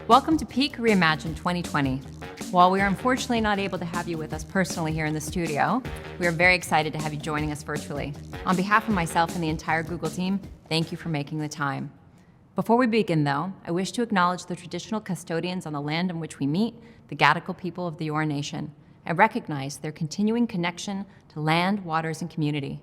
Welcome to Peak ReImagined 2020. While we are unfortunately not able to have you with us personally here in the studio, we are very excited to have you joining us virtually. On behalf of myself and the entire Google team, thank you for making the time. Before we begin, though, I wish to acknowledge the traditional custodians on the land in which we meet, the Gadigal people of the Eora Nation, and recognize their continuing connection to land, waters, and community.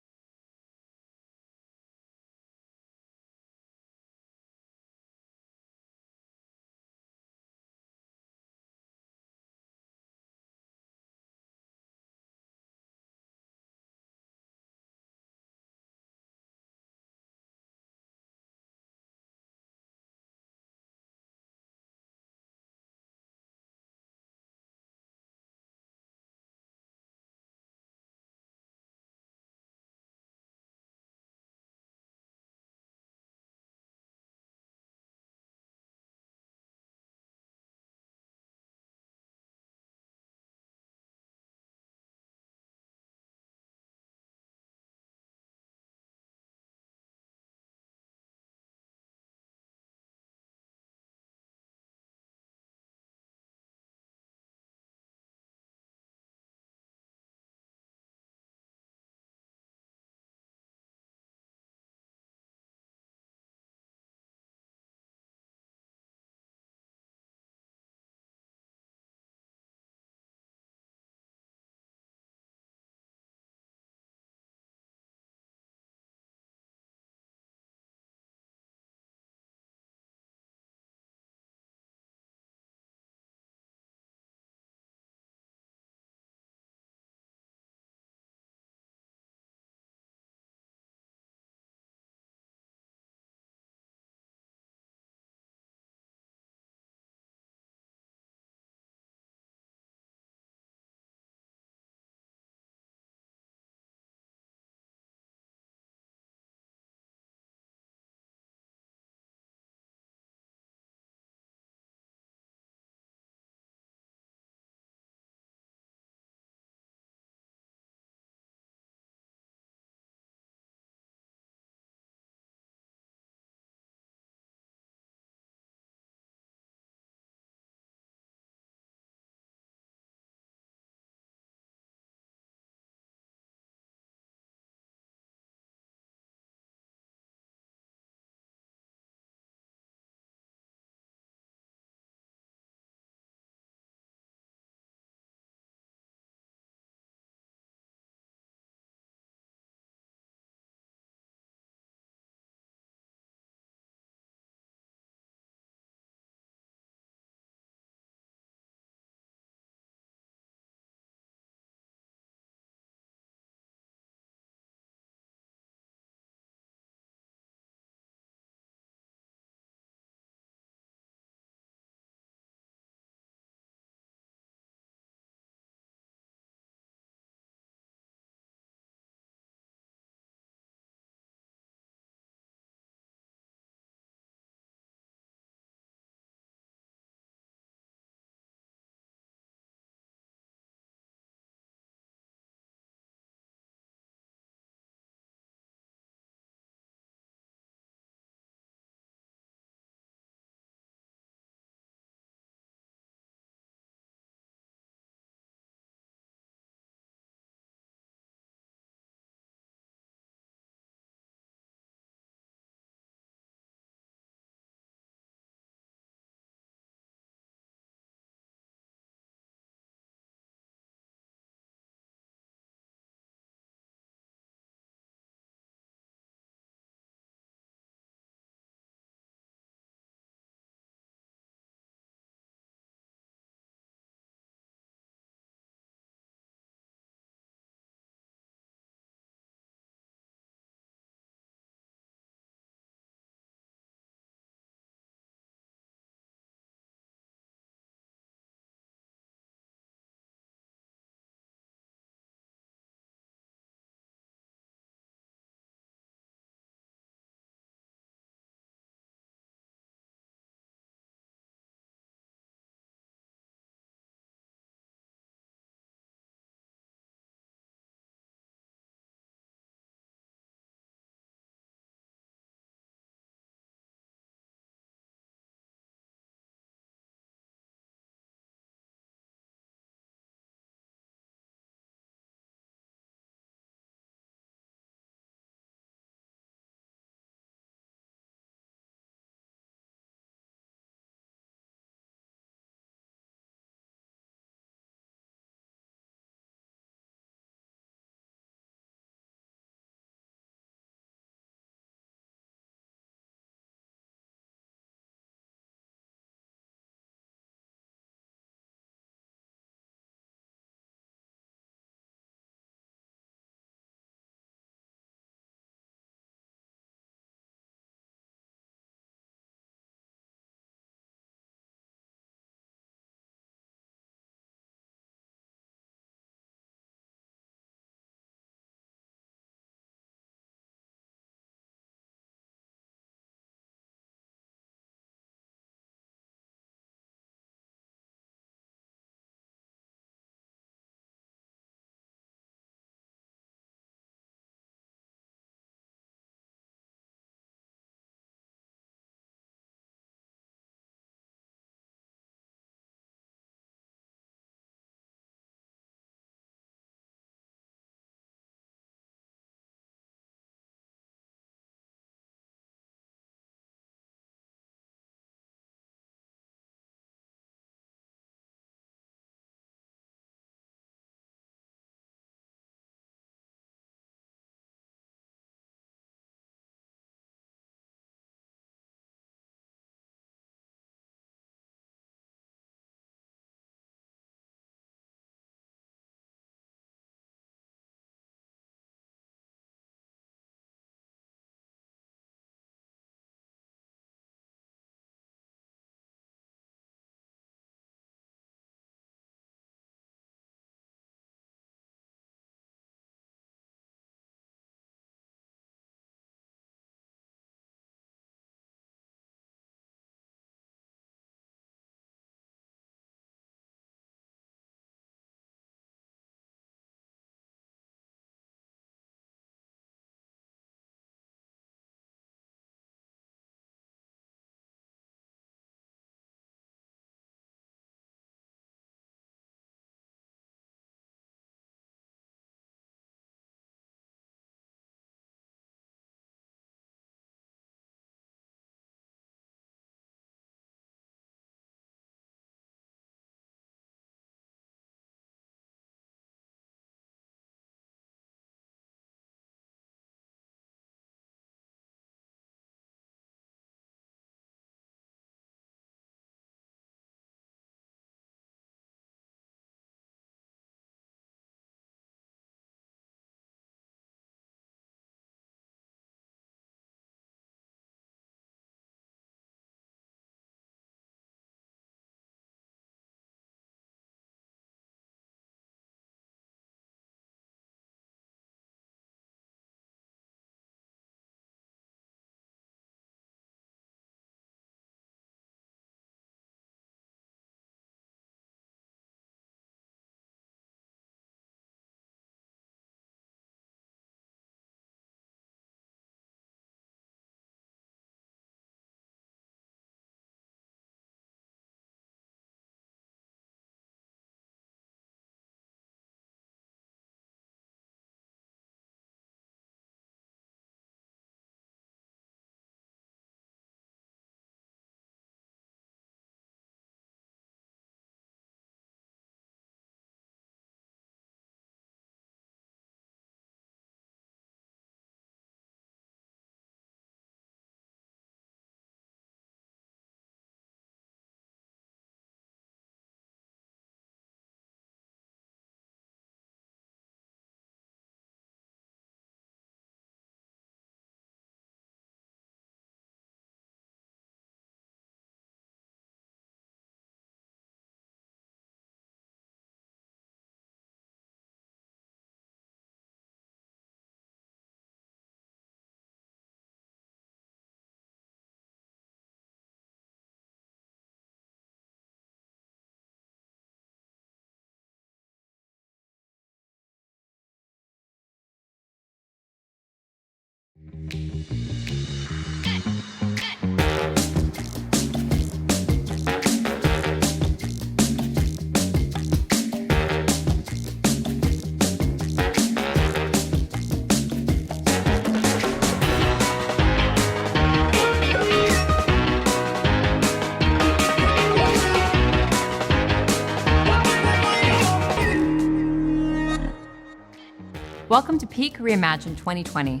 Welcome to Peak ReImagined 2020.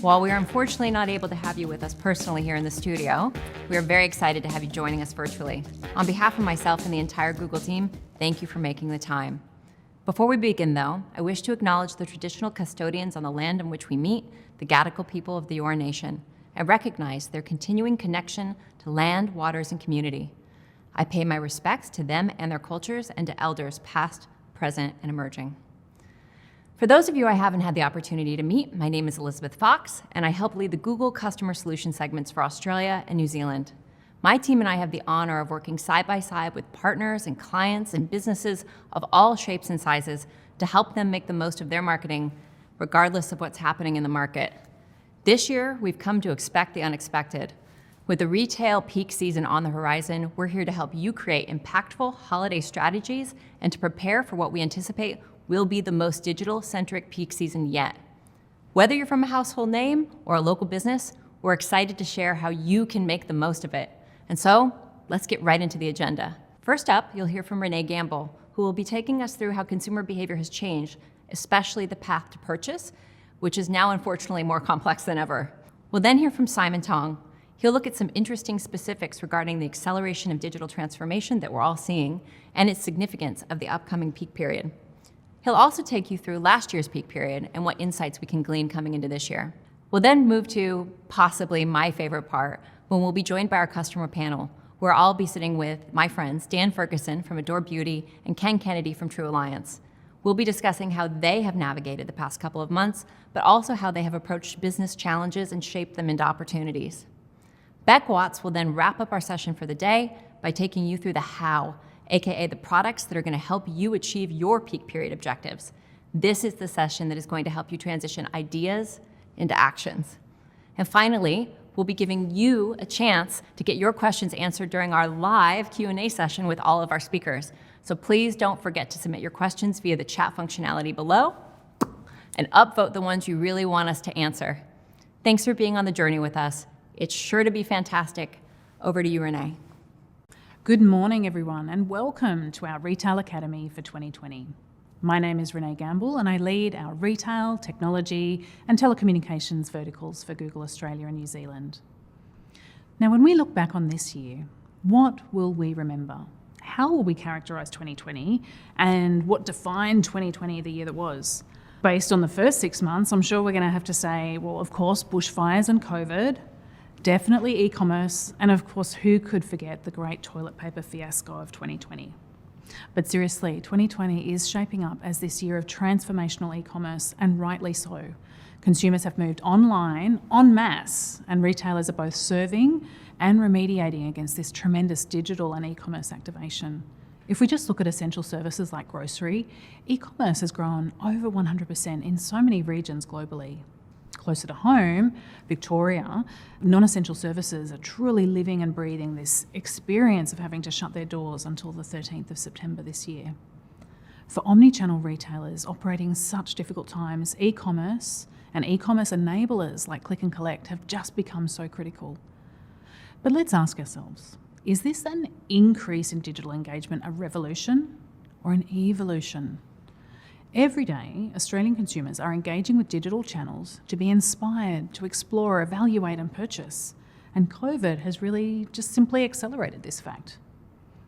While we are unfortunately not able to have you with us personally here in the studio, we are very excited to have you joining us virtually. On behalf of myself and the entire Google team, thank you for making the time. Before we begin though, I wish to acknowledge the traditional custodians on the land on which we meet, the Gadigal people of the Eora Nation, and recognize their continuing connection to land, waters, and community. I pay my respects to them and their cultures and to elders past, present, and emerging. For those of you I haven't had the opportunity to meet, my name is Elizabeth Fox, and I help lead the Google Customer Solution segments for Australia and New Zealand. My team and I have the honor of working side by side with partners and clients and businesses of all shapes and sizes to help them make the most of their marketing, regardless of what's happening in the market. This year, we've come to expect the unexpected. With the retail peak season on the horizon, we're here to help you create impactful holiday strategies and to prepare for what we anticipate will be the most digital-centric peak season yet. Whether you're from a household name or a local business, we're excited to share how you can make the most of it. And so, let's get right into the agenda. First up, you'll hear from Renee Gamble, who will be taking us through how consumer behavior has changed, especially the path to purchase, which is now unfortunately more complex than ever. We'll then hear from Simon Tong. He'll look at some interesting specifics regarding the acceleration of digital transformation that we're all seeing and its significance of the upcoming peak period. He'll also take you through last year's peak period and what insights we can glean coming into this year. We'll then move to possibly my favorite part, when we'll be joined by our customer panel, where I'll be sitting with my friends Dan Ferguson from Adore Beauty and Ken Kennedy from True Alliance. We'll be discussing how they have navigated the past couple of months, but also how they have approached business challenges and shaped them into opportunities. Beck Watts will then wrap up our session for the day by taking you through the how, aka the products that are going to help you achieve your peak period objectives. This is the session that is going to help you transition ideas into actions. And finally, we'll be giving you a chance to get your questions answered during our live Q&A session with all of our speakers. So please don't forget to submit your questions via the chat functionality below and upvote the ones you really want us to answer. Thanks for being on the journey with us. It's sure to be fantastic. Over to you, Renee. Good morning, everyone, and welcome to our Retail Academy for 2020. My name is Renee Gamble, and I lead our retail, technology, and telecommunications verticals for Google Australia and New Zealand. Now, when we look back on this year, what will we remember? How will we characterise 2020, and what defined 2020, the year that was? Based on the first 6 months, I'm sure we're going to have to say, well, of course, bushfires and COVID, definitely e-commerce, and of course, who could forget the great toilet paper fiasco of 2020? But seriously, 2020 is shaping up as this year of transformational e-commerce, and rightly so. Consumers have moved online en masse, and retailers are both serving and remediating against this tremendous digital and e-commerce activation. If we just look at essential services like grocery, e-commerce has grown over 100% in so many regions globally. Closer to home, Victoria, non-essential services are truly living and breathing this experience of having to shut their doors until the 13th of September this year. For omni-channel retailers operating in such difficult times, e-commerce and e-commerce enablers like Click and Collect have just become so critical. But let's ask ourselves, is this an increase in digital engagement a revolution or an evolution? Every day, Australian consumers are engaging with digital channels to be inspired, to explore, evaluate and purchase. And COVID has really just simply accelerated this fact.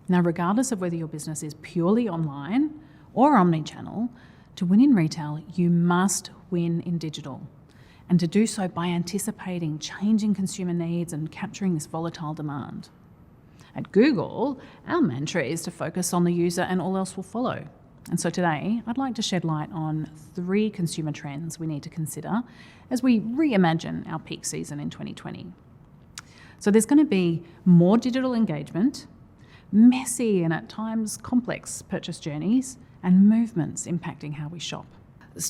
Now, regardless of whether your business is purely online or omni-channel, to win in retail, you must win in digital. And to do so by anticipating changing consumer needs and capturing this volatile demand. At Google, our mantra is to focus on the user and all else will follow. And so today, I'd like to shed light on 3 consumer trends we need to consider as we reimagine our peak season in 2020. So there's going to be more digital engagement, messy and at times complex purchase journeys, and movements impacting how we shop.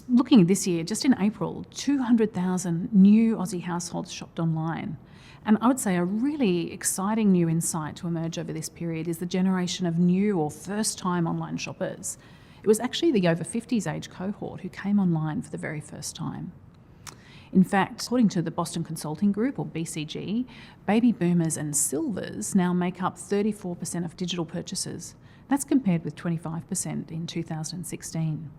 Looking at this year, just in April, 200,000 new Aussie households shopped online. And I would say a really exciting new insight to emerge over this period is the generation of new or first-time online shoppers. It was actually the over 50s age cohort who came online for the very first time. In fact, according to the Boston Consulting Group, or BCG, baby boomers and silvers now make up 34% of digital purchases. That's compared with 25% in 2016.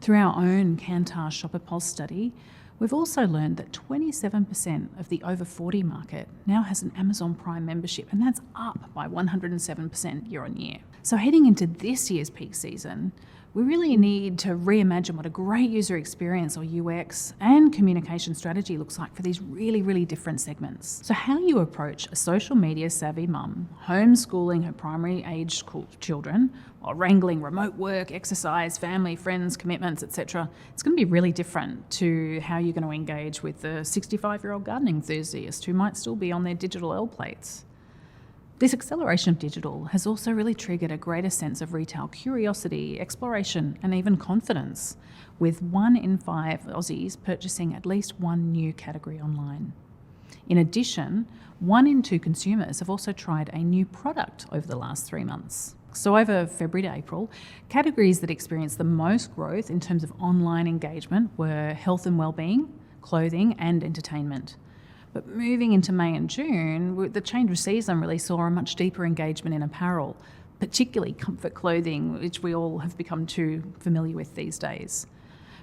Through our own Kantar Shopper Pulse study, we've also learned that 27% of the over 40 market now has an Amazon Prime membership, and that's up by 107% year on year. So heading into this year's peak season, we really need to reimagine what a great user experience or UX and communication strategy looks like for these really, really different segments. So how you approach a social media savvy mum homeschooling her primary age children while wrangling remote work, exercise, family, friends, commitments, etc. It's going to be really different to how you're going to engage with the 65-year-old gardening enthusiast who might still be on their digital L plates. This acceleration of digital has also really triggered a greater sense of retail curiosity, exploration, and even confidence, with 1 in 5 Aussies purchasing at least one new category online. In addition, 1 in 2 consumers have also tried a new product over the last 3 months. So over February to April, categories that experienced the most growth in terms of online engagement were health and wellbeing, clothing, and entertainment. But moving into May and June, the change of season really saw a much deeper engagement in apparel, particularly comfort clothing, which we all have become too familiar with these days.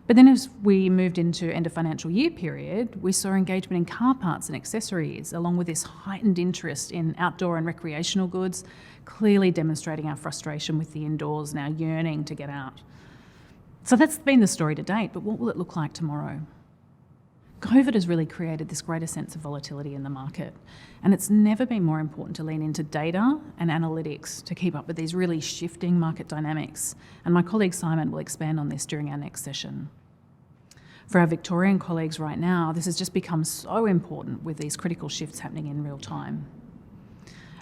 But then as we moved into end of financial year period, we saw engagement in car parts and accessories, along with this heightened interest in outdoor and recreational goods, clearly demonstrating our frustration with the indoors now yearning to get out. So that's been the story to date, but what will it look like tomorrow? COVID has really created this greater sense of volatility in the market, and it's never been more important to lean into data and analytics to keep up with these really shifting market dynamics, and my colleague Simon will expand on this during our next session. For our Victorian colleagues right now, this has just become so important with these critical shifts happening in real time.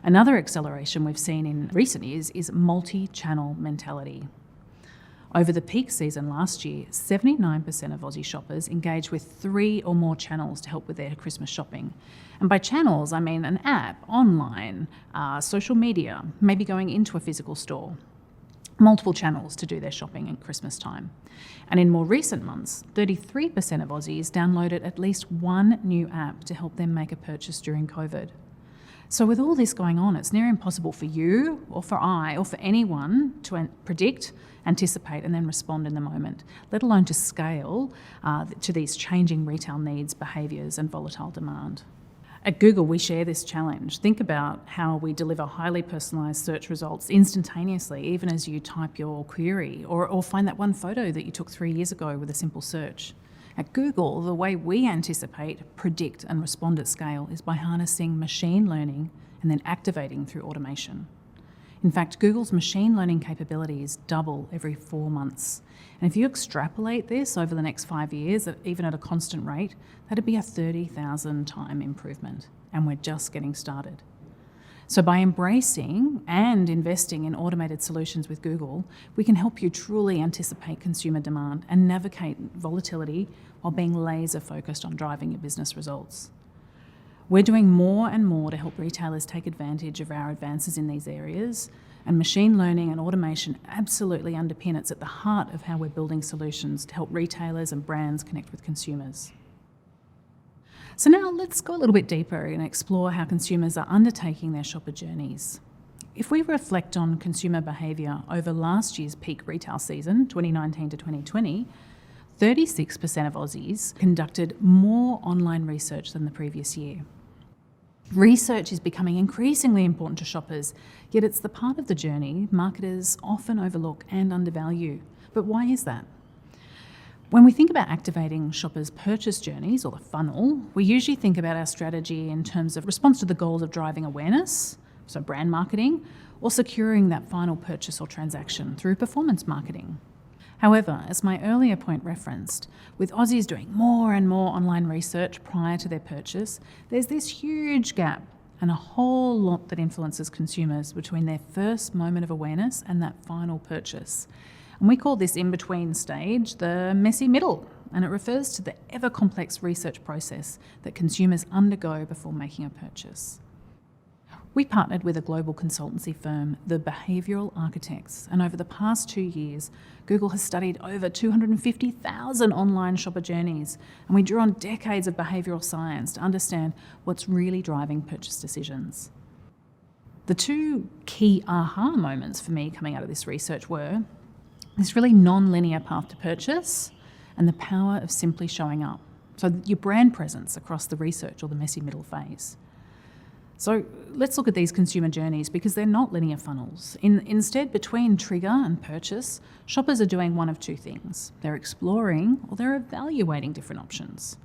Another acceleration we've seen in recent years is multi-channel mentality. Over the peak season last year, 79% of Aussie shoppers engaged with 3 or more channels to help with their Christmas shopping. And by channels, I mean an app, online, social media, maybe going into a physical store. Multiple channels to do their shopping at Christmas time. And in more recent months, 33% of Aussies downloaded at least one new app to help them make a purchase during COVID. So with all this going on, it's near impossible for you or for I or for anyone to predict, anticipate and then respond in the moment, let alone to scale to these changing retail needs, behaviours and volatile demand. At Google, we share this challenge. Think about how we deliver highly personalised search results instantaneously, even as you type your query or find that one photo that you took 3 years ago with a simple search. At Google, the way we anticipate, predict and respond at scale is by harnessing machine learning and then activating through automation. In fact, Google's machine learning capabilities double every 4 months. And if you extrapolate this over the next 5 years, even at a constant rate, that'd be a 30,000 time improvement. And we're just getting started. So by embracing and investing in automated solutions with Google, we can help you truly anticipate consumer demand and navigate volatility while being laser focused on driving your business results. We're doing more and more to help retailers take advantage of our advances in these areas, and machine learning and automation absolutely underpin it's at the heart of how we're building solutions to help retailers and brands connect with consumers. So now let's go a little bit deeper and explore how consumers are undertaking their shopper journeys. If we reflect on consumer behaviour over last year's peak retail season, 2019 to 2020, 36% of Aussies conducted more online research than the previous year. Research is becoming increasingly important to shoppers, yet it's the part of the journey marketers often overlook and undervalue. But why is that? When we think about activating shoppers' purchase journeys, or the funnel, we usually think about our strategy in terms of response to the goals of driving awareness, so brand marketing, or securing that final purchase or transaction through performance marketing. However, as my earlier point referenced, with Aussies doing more and more online research prior to their purchase, there's this huge gap and a whole lot that influences consumers between their first moment of awareness and that final purchase. And we call this in-between stage the messy middle, and it refers to the ever-complex research process that consumers undergo before making a purchase. We partnered with a global consultancy firm, the Behavioural Architects, and over the past 2 years, Google has studied over 250,000 online shopper journeys, and we drew on decades of behavioural science to understand what's really driving purchase decisions. The 2 key aha moments for me coming out of this research were, this really non-linear path to purchase, and the power of simply showing up. So your brand presence across the research or the messy middle phase. So let's look at these consumer journeys because they're not linear funnels. Instead, between trigger and purchase, shoppers are doing one of two things. They're exploring or they're evaluating different options.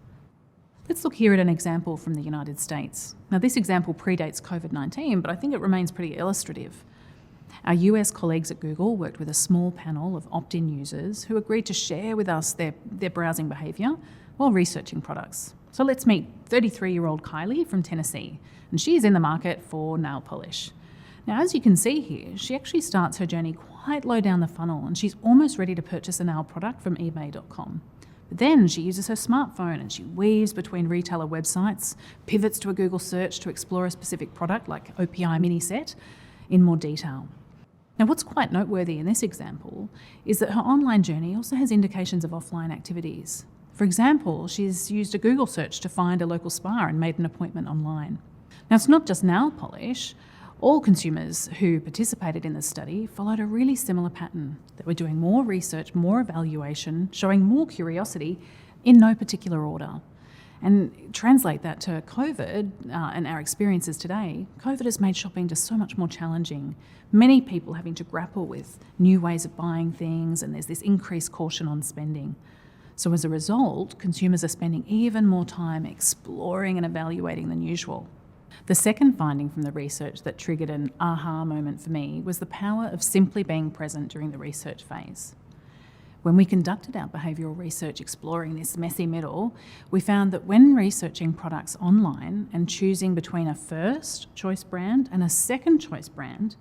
Let's look here at an example from the United States. Now, this example predates COVID-19, but I think it remains pretty illustrative. Our US colleagues at Google worked with a small panel of opt-in users who agreed to share with us their browsing behaviour while researching products. So let's meet 33-year-old Kylie from Tennessee, and she's in the market for nail polish. Now, as you can see here, she actually starts her journey quite low down the funnel, and she's almost ready to purchase a nail product from ebay.com. But then she uses her smartphone and she weaves between retailer websites, pivots to a Google search to explore a specific product like OPI mini set in more detail. Now, what's quite noteworthy in this example is that her online journey also has indications of offline activities. For example, she's used a Google search to find a local spa and made an appointment online. Now, it's not just nail polish. All consumers who participated in the study followed a really similar pattern, that we're doing more research, more evaluation, showing more curiosity in no particular order. And translate that to COVID and our experiences today, COVID has made shopping just so much more challenging. Many people having to grapple with new ways of buying things, and there's this increased caution on spending. So as a result, consumers are spending even more time exploring and evaluating than usual. The second finding from the research that triggered an aha moment for me was the power of simply being present during the research phase. When we conducted our behavioural research exploring this messy middle, we found that when researching products online and choosing between a first choice brand and a second choice brand,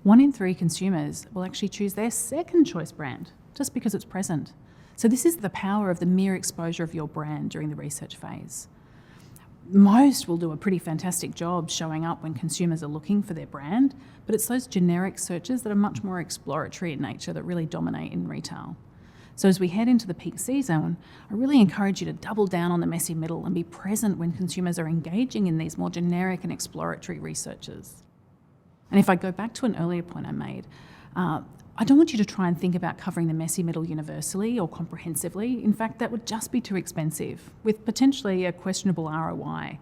1 in 3 consumers will actually choose their second choice brand just because it's present. So this is the power of the mere exposure of your brand during the research phase. Most will do a pretty fantastic job showing up when consumers are looking for their brand, but it's those generic searches that are much more exploratory in nature that really dominate in retail. So as we head into the peak season, I really encourage you to double down on the messy middle and be present when consumers are engaging in these more generic and exploratory researches. And if I go back to an earlier point I made, I don't want you to try and think about covering the messy middle universally or comprehensively. In fact, that would just be too expensive, with potentially a questionable ROI.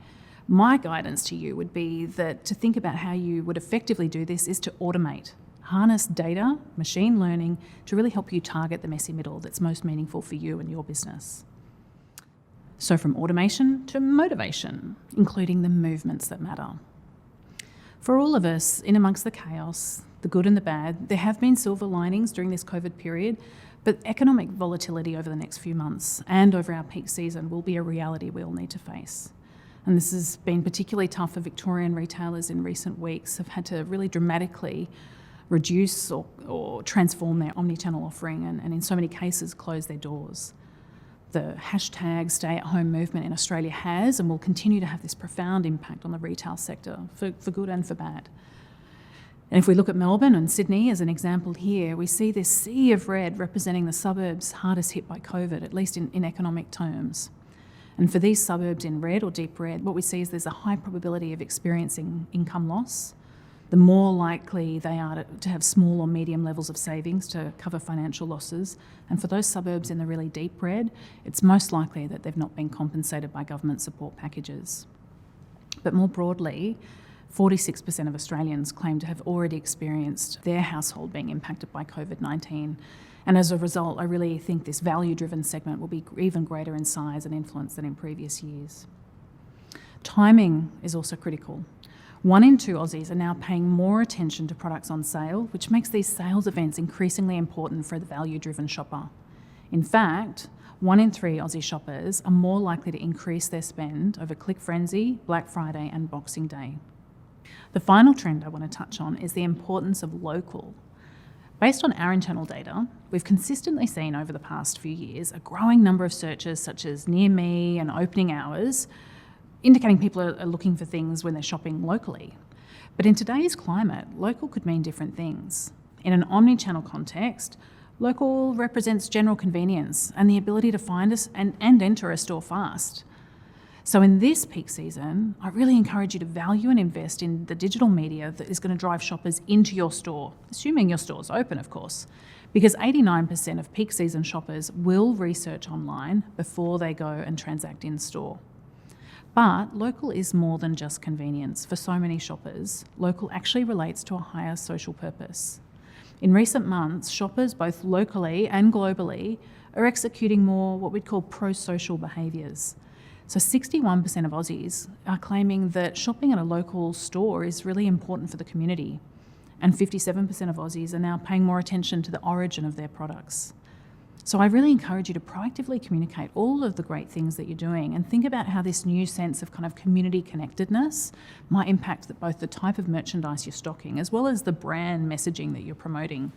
My guidance to you would be that to think about how you would effectively do this is to automate. Harness data, machine learning, to really help you target the messy middle that's most meaningful for you and your business. So from automation to motivation, including the movements that matter. For all of us, in amongst the chaos, the good and the bad, there have been silver linings during this COVID period, but economic volatility over the next few months and over our peak season will be a reality we'll need to face. And this has been particularly tough for Victorian retailers in recent weeks, have had to really dramatically reduce or transform their omnichannel offering and in so many cases close their doors. The hashtag stay-at-home movement in Australia has and will continue to have this profound impact on the retail sector, for good and for bad. And if we look at Melbourne and Sydney as an example here, we see this sea of red representing the suburbs hardest hit by COVID, at least in economic terms. And for these suburbs in red or deep red, what we see is there's a high probability of experiencing income loss. The more likely they are to have small or medium levels of savings to cover financial losses. And for those suburbs in the really deep red, it's most likely that they've not been compensated by government support packages. But more broadly, 46% of Australians claim to have already experienced their household being impacted by COVID-19. And as a result, I really think this value-driven segment will be even greater in size and influence than in previous years. Timing is also critical. 1 in 2 Aussies are now paying more attention to products on sale, which makes these sales events increasingly important for the value-driven shopper. In fact, 1 in 3 Aussie shoppers are more likely to increase their spend over Click Frenzy, Black Friday and Boxing Day. The final trend I want to touch on is the importance of local. Based on our internal data, we've consistently seen over the past few years a growing number of searches such as near me and opening hours, indicating people are looking for things when they're shopping locally. But in today's climate, local could mean different things. In an omni-channel context, local represents general convenience and the ability to find us and enter a store fast. So in this peak season, I really encourage you to value and invest in the digital media that is going to drive shoppers into your store, assuming your store's open, of course. because 89% of peak season shoppers will research online before they go and transact in store. But local is more than just convenience. For so many shoppers, local actually relates to a higher social purpose. In recent months, shoppers both locally and globally are executing more what we'd call pro-social behaviours. So 61% of Aussies are claiming that shopping at a local store is really important for the community. And 57% of Aussies are now paying more attention to the origin of their products. So I really encourage you to proactively communicate all of the great things that you're doing and think about how this new sense of kind of community connectedness might impact both the type of merchandise you're stocking as well as the brand messaging that you're promoting.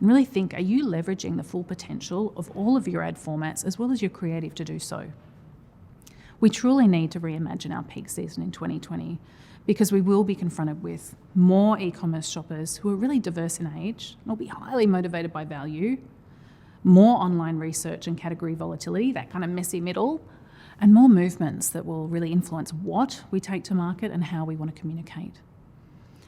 And really think, are you leveraging the full potential of all of your ad formats as well as your creative to do so? We truly need to reimagine our peak season in 2020 because we will be confronted with more e-commerce shoppers who are really diverse in age and will be highly motivated by value, more online research and category volatility, that kind of messy middle, and more movements that will really influence what we take to market and how we want to communicate.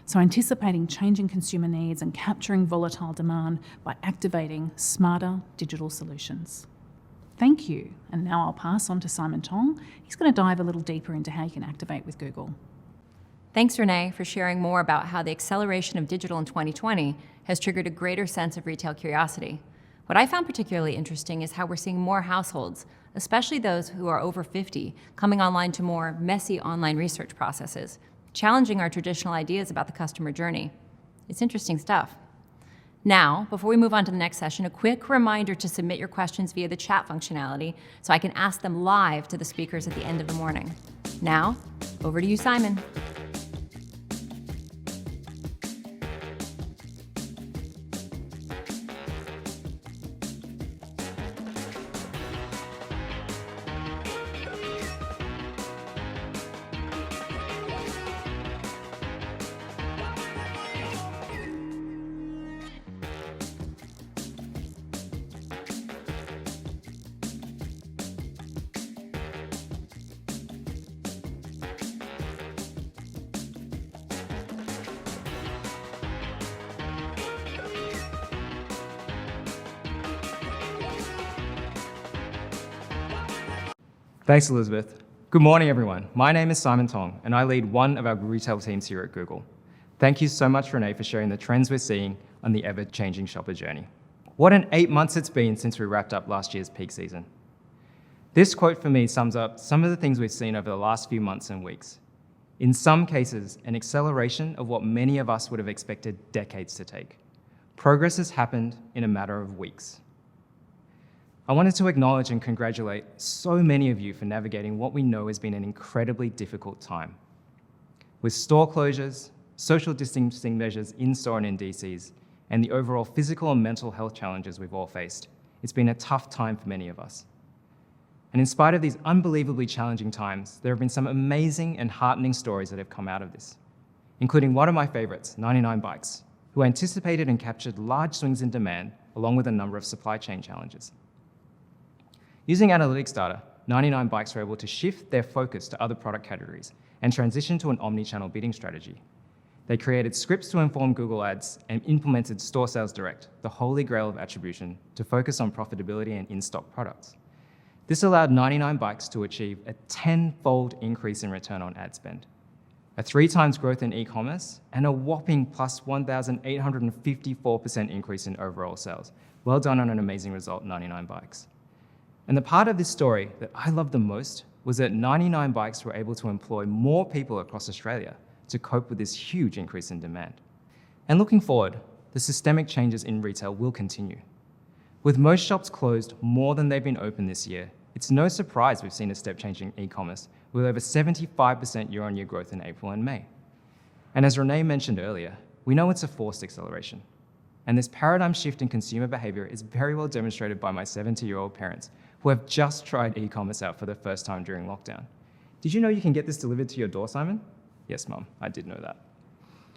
So anticipating changing consumer needs and capturing volatile demand by activating smarter digital solutions. Thank you. And now I'll pass on to Simon Tong. He's going to dive a little deeper into how you can activate with Google. Thanks, Renee, for sharing more about how the acceleration of digital in 2020 has triggered a greater sense of retail curiosity. What I found particularly interesting is how we're seeing more households, especially those who are over 50, coming online to more messy online research processes, challenging our traditional ideas about the customer journey. It's interesting stuff. Now, before we move on to the next session, a quick reminder to submit your questions via the chat functionality so I can ask them live to the speakers at the end of the morning. Now, over to you, Simon. Thanks, Elizabeth. Good morning, everyone. My name is Simon Tong, and I lead one of our retail teams here at Google. Thank you so much, Renee, for sharing the trends we're seeing on the ever-changing shopper journey. What an 8 months it's been since we wrapped up last year's peak season. This quote for me sums up some of the things we've seen over the last few months and weeks. In some cases, an acceleration of what many of us would have expected decades to take. Progress has happened in a matter of weeks. I wanted to acknowledge and congratulate so many of you for navigating what we know has been an incredibly difficult time. With store closures, social distancing measures in-store and in DCs, and the overall physical and mental health challenges we've all faced, it's been a tough time for many of us. And in spite of these unbelievably challenging times, there have been some amazing and heartening stories that have come out of this, including one of my favorites, 99 Bikes, who anticipated and captured large swings in demand along with a number of supply chain challenges. Using analytics data, 99 Bikes were able to shift their focus to other product categories and transition to an omni-channel bidding strategy. They created scripts to inform Google Ads and implemented Store Sales Direct, the holy grail of attribution, to focus on profitability and in-stock products. This allowed 99 Bikes to achieve a 10-fold increase in return on ad spend, a 3 times growth in e-commerce, and a whopping plus 1,854% increase in overall sales. Well done on an amazing result, 99 Bikes. And the part of this story that I loved the most was that 99 Bikes were able to employ more people across Australia to cope with this huge increase in demand. And looking forward, the systemic changes in retail will continue. With most shops closed more than they've been open this year, it's no surprise we've seen a step change in e-commerce with over 75% year-on-year growth in April and May. And as Renee mentioned earlier, we know it's a forced acceleration. And this paradigm shift in consumer behavior is very well demonstrated by my 70-year-old parents who have just tried e-commerce out for the first time during lockdown. Did you know you can get this delivered to your door, Simon? Yes, Mum, I did know that.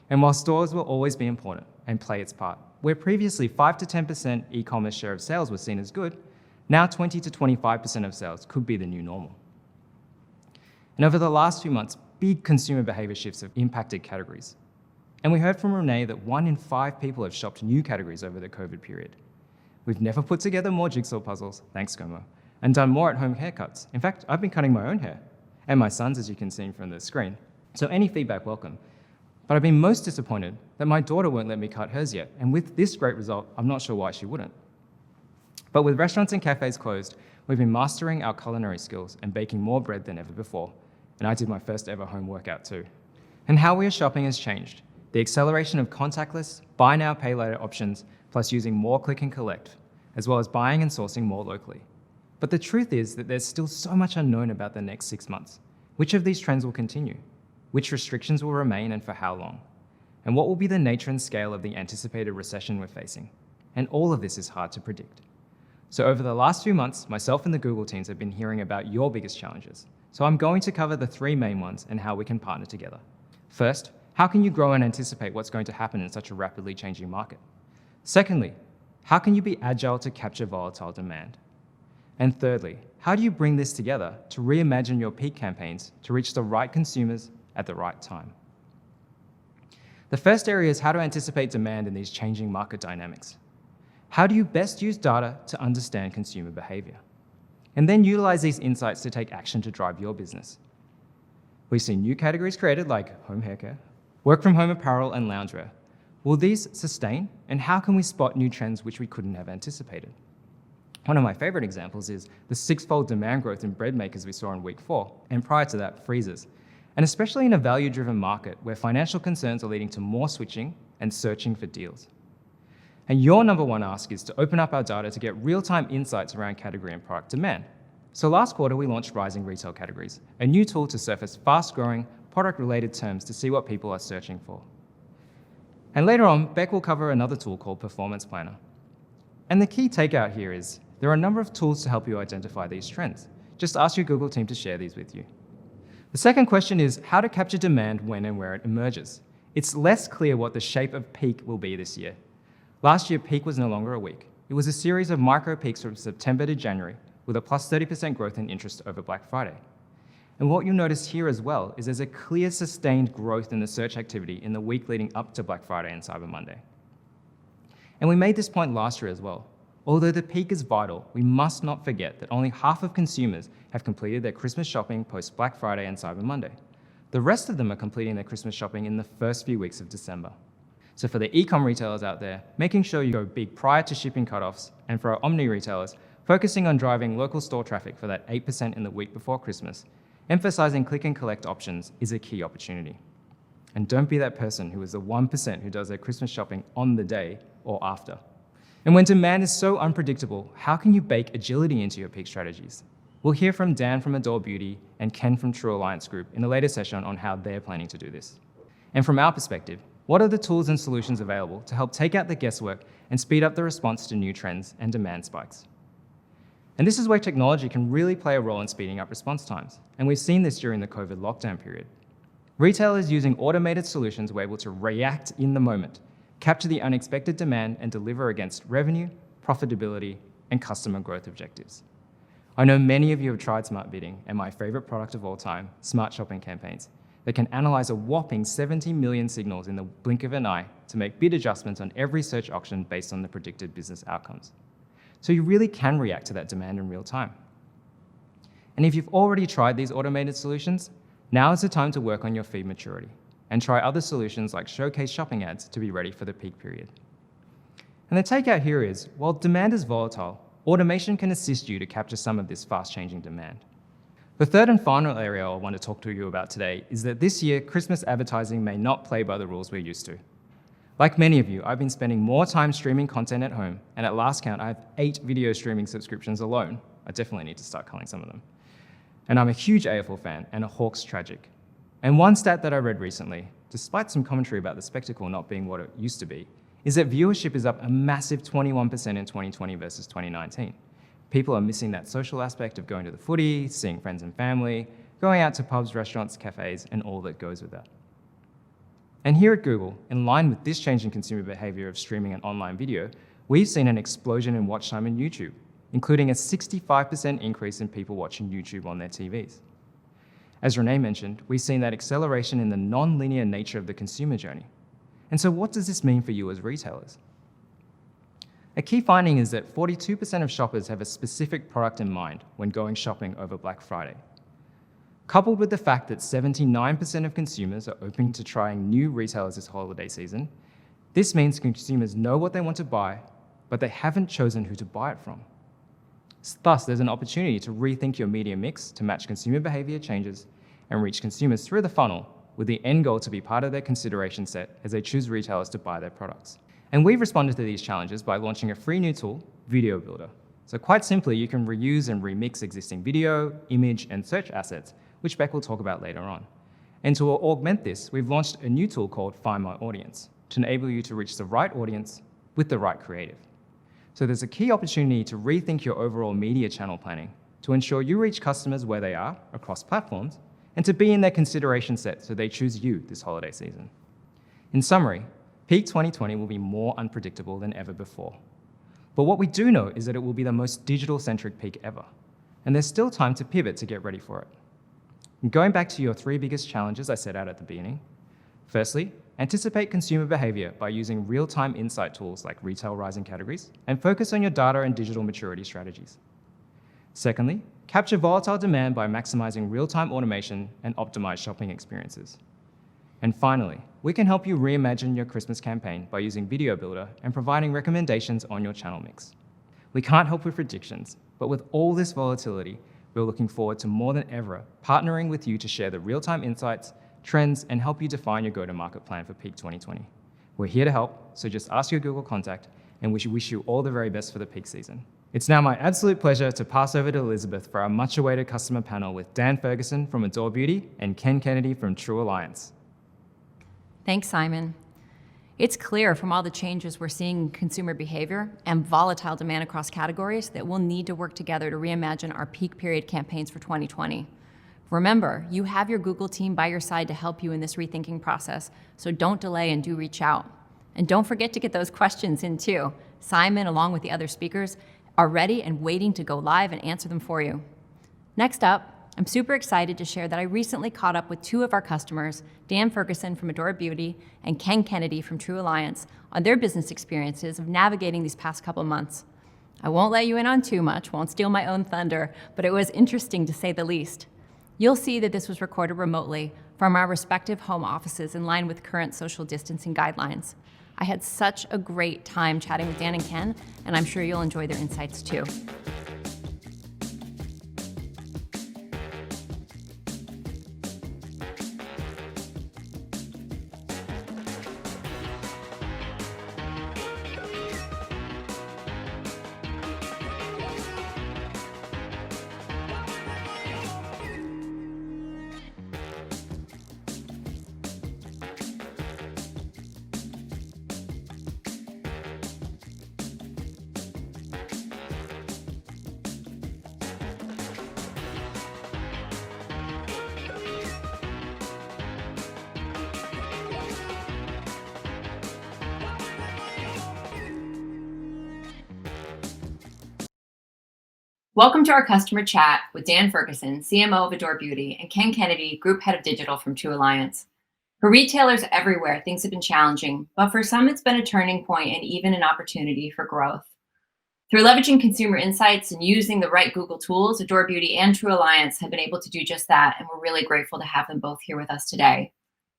And while stores will always be important and play its part, where previously 5 to 10% e-commerce share of sales was seen as good, now 20 to 25% of sales could be the new normal. And over the last few months, big consumer behavior shifts have impacted categories. And we heard from Renee that 1 in 5 people have shopped new categories over the COVID period. We've never put together more jigsaw puzzles, thanks Gomo, and done more at-home haircuts. In fact, I've been cutting my own hair, and my son's, as you can see from the screen. So any feedback welcome. But I've been most disappointed that my daughter won't let me cut hers yet, and with this great result, I'm not sure why she wouldn't. But with restaurants and cafes closed, we've been mastering our culinary skills and baking more bread than ever before, and I did my first ever home workout too. And how we are shopping has changed. The acceleration of contactless, buy now, pay later options, plus using more click and collect, as well as buying and sourcing more locally. But the truth is that there's still so much unknown about the next 6 months. Which of these trends will continue? Which restrictions will remain and for how long? And what will be the nature and scale of the anticipated recession we're facing? And all of this is hard to predict. So over the last few months, myself and the Google teams have been hearing about your biggest challenges. So I'm going to cover the 3 main ones and how we can partner together. First, how can you grow and anticipate what's going to happen in such a rapidly changing market? Secondly, how can you be agile to capture volatile demand? And thirdly, how do you bring this together to reimagine your peak campaigns to reach the right consumers at the right time? The first area is how to anticipate demand in these changing market dynamics. How do you best use data to understand consumer behavior? And then utilize these insights to take action to drive your business. We've seen new categories created like home hair care, work from home apparel and loungewear. Will these sustain? And how can we spot new trends which we couldn't have anticipated? One of my favorite examples is the 6-fold demand growth in bread makers we saw in week 4, and prior to that, freezers. And especially in a value-driven market where financial concerns are leading to more switching and searching for deals. And your number one ask is to open up our data to get real-time insights around category and product demand. So last quarter, we launched Rising Retail Categories, a new tool to surface fast-growing, product-related terms to see what people are searching for. And later on, Beck will cover another tool called Performance Planner. And the key takeout here is there are a number of tools to help you identify these trends. Just ask your Google team to share these with you. The second question is how to capture demand when and where it emerges. It's less clear what the shape of peak will be this year. Last year, peak was no longer a week. It was a series of micro peaks from September to January with a plus 30% growth in interest over Black Friday. And what you'll notice here as well is there's a clear sustained growth in the search activity in the week leading up to Black Friday and Cyber Monday. And we made this point last year as well. Although the peak is vital, we must not forget that only half of consumers have completed their Christmas shopping post Black Friday and Cyber Monday. The rest of them are completing their Christmas shopping in the first few weeks of December. So for the e-com retailers out there, making sure you go big prior to shipping cutoffs, and for our omni retailers, focusing on driving local store traffic for that 8% in the week before Christmas, emphasizing click and collect options is a key opportunity. And don't be that person who is the 1% who does their Christmas shopping on the day or after. And when demand is so unpredictable, how can you bake agility into your peak strategies? We'll hear from Dan from Adore Beauty and Ken from True Alliance Group in a later session on how they're planning to do this. And from our perspective, what are the tools and solutions available to help take out the guesswork and speed up the response to new trends and demand spikes? And this is where technology can really play a role in speeding up response times. And we've seen this during the COVID lockdown period. Retailers using automated solutions were able to react in the moment, capture the unexpected demand, and deliver against revenue, profitability, and customer growth objectives. I know many of you have tried smart bidding and my favorite product of all time, smart shopping campaigns, that can analyze a whopping 70 million signals in the blink of an eye to make bid adjustments on every search auction based on the predicted business outcomes. So you really can react to that demand in real time. And if you've already tried these automated solutions, now is the time to work on your feed maturity and try other solutions like showcase shopping ads to be ready for the peak period. And the takeout here is, while demand is volatile, automation can assist you to capture some of this fast-changing demand. The third and final area I want to talk to you about today is that this year, Christmas advertising may not play by the rules we're used to. Like many of you, I've been spending more time streaming content at home, and at last count, I have 8 video streaming subscriptions alone. I definitely need to start culling some of them. And I'm a huge AFL fan and a Hawks tragic. And one stat that I read recently, despite some commentary about the spectacle not being what it used to be, is that viewership is up a massive 21% in 2020 versus 2019. People are missing that social aspect of going to the footy, seeing friends and family, going out to pubs, restaurants, cafes, and all that goes with that. And here at Google, in line with this change in consumer behavior of streaming and online video, we've seen an explosion in watch time in YouTube, including a 65% increase in people watching YouTube on their TVs. As Renee mentioned, we've seen that acceleration in the non-linear nature of the consumer journey. And so what does this mean for you as retailers? A key finding is that 42% of shoppers have a specific product in mind when going shopping over Black Friday. Coupled with the fact that 79% of consumers are open to trying new retailers this holiday season, this means consumers know what they want to buy, but they haven't chosen who to buy it from. Thus, there's an opportunity to rethink your media mix to match consumer behavior changes and reach consumers through the funnel with the end goal to be part of their consideration set as they choose retailers to buy their products. And we've responded to these challenges by launching a free new tool, Video Builder. So quite simply, you can reuse and remix existing video, image, and search assets, which Beck will talk about later on. And to augment this, we've launched a new tool called Find My Audience to enable you to reach the right audience with the right creative. So there's a key opportunity to rethink your overall media channel planning to ensure you reach customers where they are across platforms and to be in their consideration set so they choose you this holiday season. In summary, peak 2020 will be more unpredictable than ever before. But what we do know is that it will be the most digital-centric peak ever, and there's still time to pivot to get ready for it. And going back to your 3 biggest challenges I set out at the beginning, firstly, anticipate consumer behavior by using real-time insight tools like retail rising categories and focus on your data and digital maturity strategies. Secondly, capture volatile demand by maximizing real-time automation and optimize shopping experiences. And finally, we can help you reimagine your Christmas campaign by using Video Builder and providing recommendations on your channel mix. We can't help with predictions, but with all this volatility, we're looking forward to more than ever partnering with you to share the real-time insights, trends, and help you define your go-to-market plan for peak 2020. We're here to help, so just ask your Google contact, and we wish you all the very best for the peak season. It's now my absolute pleasure to pass over to Elizabeth for our much-awaited customer panel with Dan Ferguson from Adore Beauty and Ken Kennedy from True Alliance. Thanks, Simon. It's clear from all the changes we're seeing in consumer behavior and volatile demand across categories that we'll need to work together to reimagine our peak period campaigns for 2020. Remember, you have your Google team by your side to help you in this rethinking process, so don't delay and do reach out. And don't forget to get those questions in too. Simon, along with the other speakers, are ready and waiting to go live and answer them for you. Next up, I'm super excited to share that I recently caught up with 2 of our customers, Dan Ferguson from Adore Beauty and Ken Kennedy from True Alliance, on their business experiences of navigating these past couple months. I won't let you in on too much, won't steal my own thunder, but it was interesting to say the least. You'll see that this was recorded remotely from our respective home offices in line with current social distancing guidelines. I had such a great time chatting with Dan and Ken, and I'm sure you'll enjoy their insights too. Welcome to our customer chat with Dan Ferguson, CMO of Adore Beauty, and Ken Kennedy, Group Head of Digital from True Alliance. For retailers everywhere, things have been challenging, but for some, it's been a turning point and even an opportunity for growth. Through leveraging consumer insights and using the right Google tools, Adore Beauty and True Alliance have been able to do just that, and we're really grateful to have them both here with us today.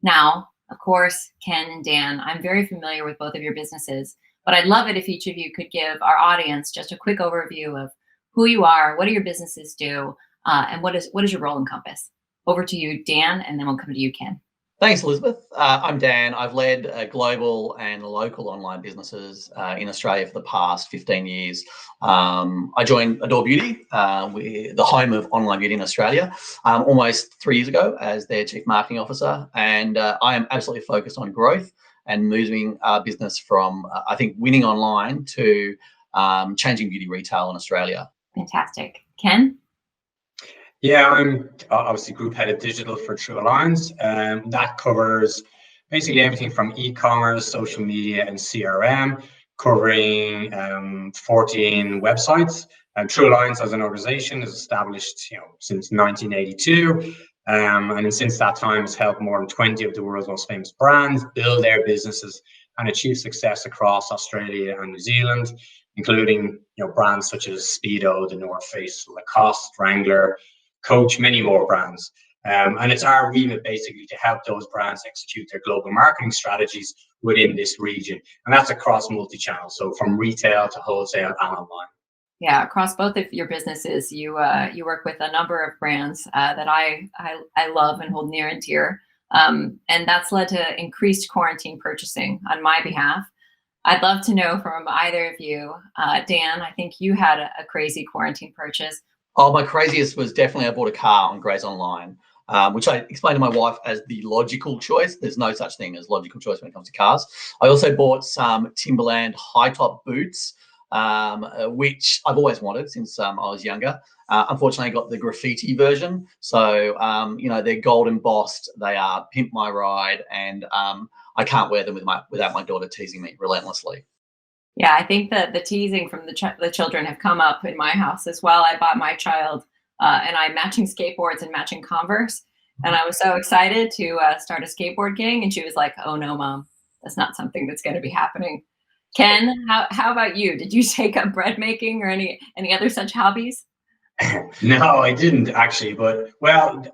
Now, of course, Ken and Dan, I'm very familiar with both of your businesses, but I'd love it if each of you could give our audience just a quick overview of who you are, what do your businesses do, and what does your role encompass? Over to you, Dan, and then we'll come to you, Ken. Thanks, Elizabeth. I'm Dan. I've led global and local online businesses in Australia for the past 15 years. I joined Adore Beauty, the home of online beauty in Australia, almost 3 years ago as their Chief Marketing Officer. And I am absolutely focused on growth and moving our business from, I think, winning online to changing beauty retail in Australia. Fantastic. Ken? Yeah, I'm obviously Group Head of Digital for True Alliance. That covers basically everything from e-commerce, social media, and CRM, covering 14 websites. True Alliance as an organization is established, since 1982, and since that time has helped more than 20 of the world's most famous brands build their businesses and achieve success across Australia and New Zealand. including brands such as Speedo, the North Face, Lacoste, Wrangler, Coach, many more brands. And it's our remit basically to help those brands execute their global marketing strategies within this region. And that's across multi-channel, so from retail to wholesale and online. Yeah, across both of your businesses, you work with a number of brands that I love and hold near and dear, and that's led to increased quarantine purchasing on my behalf. I'd love to know from either of you, Dan. I think you had a crazy quarantine purchase. Oh, my craziest was definitely I bought a car on Graze Online, which I explained to my wife as the logical choice. There's no such thing as logical choice when it comes to cars. I also bought some Timberland high top boots, which I've always wanted since I was younger. Unfortunately, I got the graffiti version. So, they're gold embossed. They are Pimp My Ride. And I can't wear them without my daughter teasing me relentlessly. Yeah, I think that the teasing from the children have come up in my house as well. I bought my child and I matching skateboards and matching Converse, and I was so excited to start a skateboard gang, and she was like, "Oh no, mom, that's not something that's going to be happening." Ken, how about you? Did you take up bread making or any other such hobbies? No, I didn't actually, but well,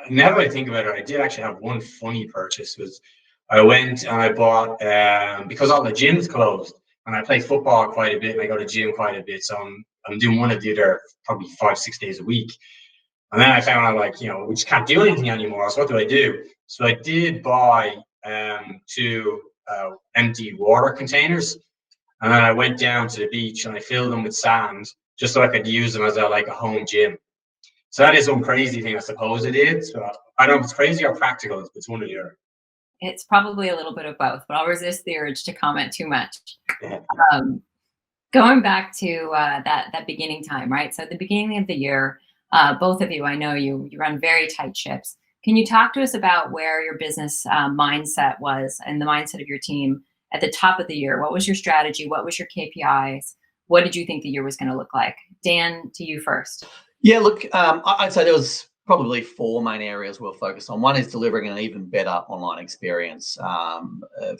now that I think about it, I did actually have one funny purchase. Was I went and I bought because all the gyms closed, and I play football quite a bit, and I go to gym quite a bit, so I'm doing one of the other probably 5-6 days a week. And then I found out we just can't do anything anymore. So what do I do? So I did buy two empty water containers, and then I went down to the beach and I filled them with sand just so I could use them as a home gym. So that is one crazy thing I suppose I did. So I don't know if it's crazy or practical, but it's one or the other. It's probably a little bit of both, but I'll resist the urge to comment too much. Yeah. Going back to that beginning time, right? So at the beginning of the year, both of you, I know you run very tight ships. Can you talk to us about where your business mindset was and the mindset of your team at the top of the year? What was your strategy? What was your KPIs? What did you think the year was going to look like? Dan, to you first. Yeah, look, I'd say there was probably four main areas we're focused on. One is delivering an even better online experience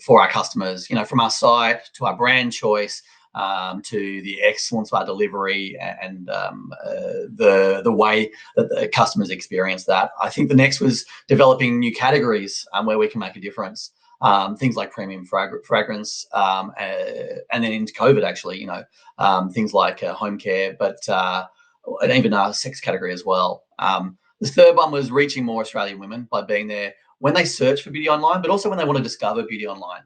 for our customers, from our site to our brand choice, to the excellence of our delivery and the way that the customers experience that. I think the next was developing new categories where we can make a difference. Things like premium fragrance, and then into COVID, actually, things like home care, but and even our sex category as well. The third one was reaching more Australian women by being there when they search for beauty online, but also when they want to discover beauty online.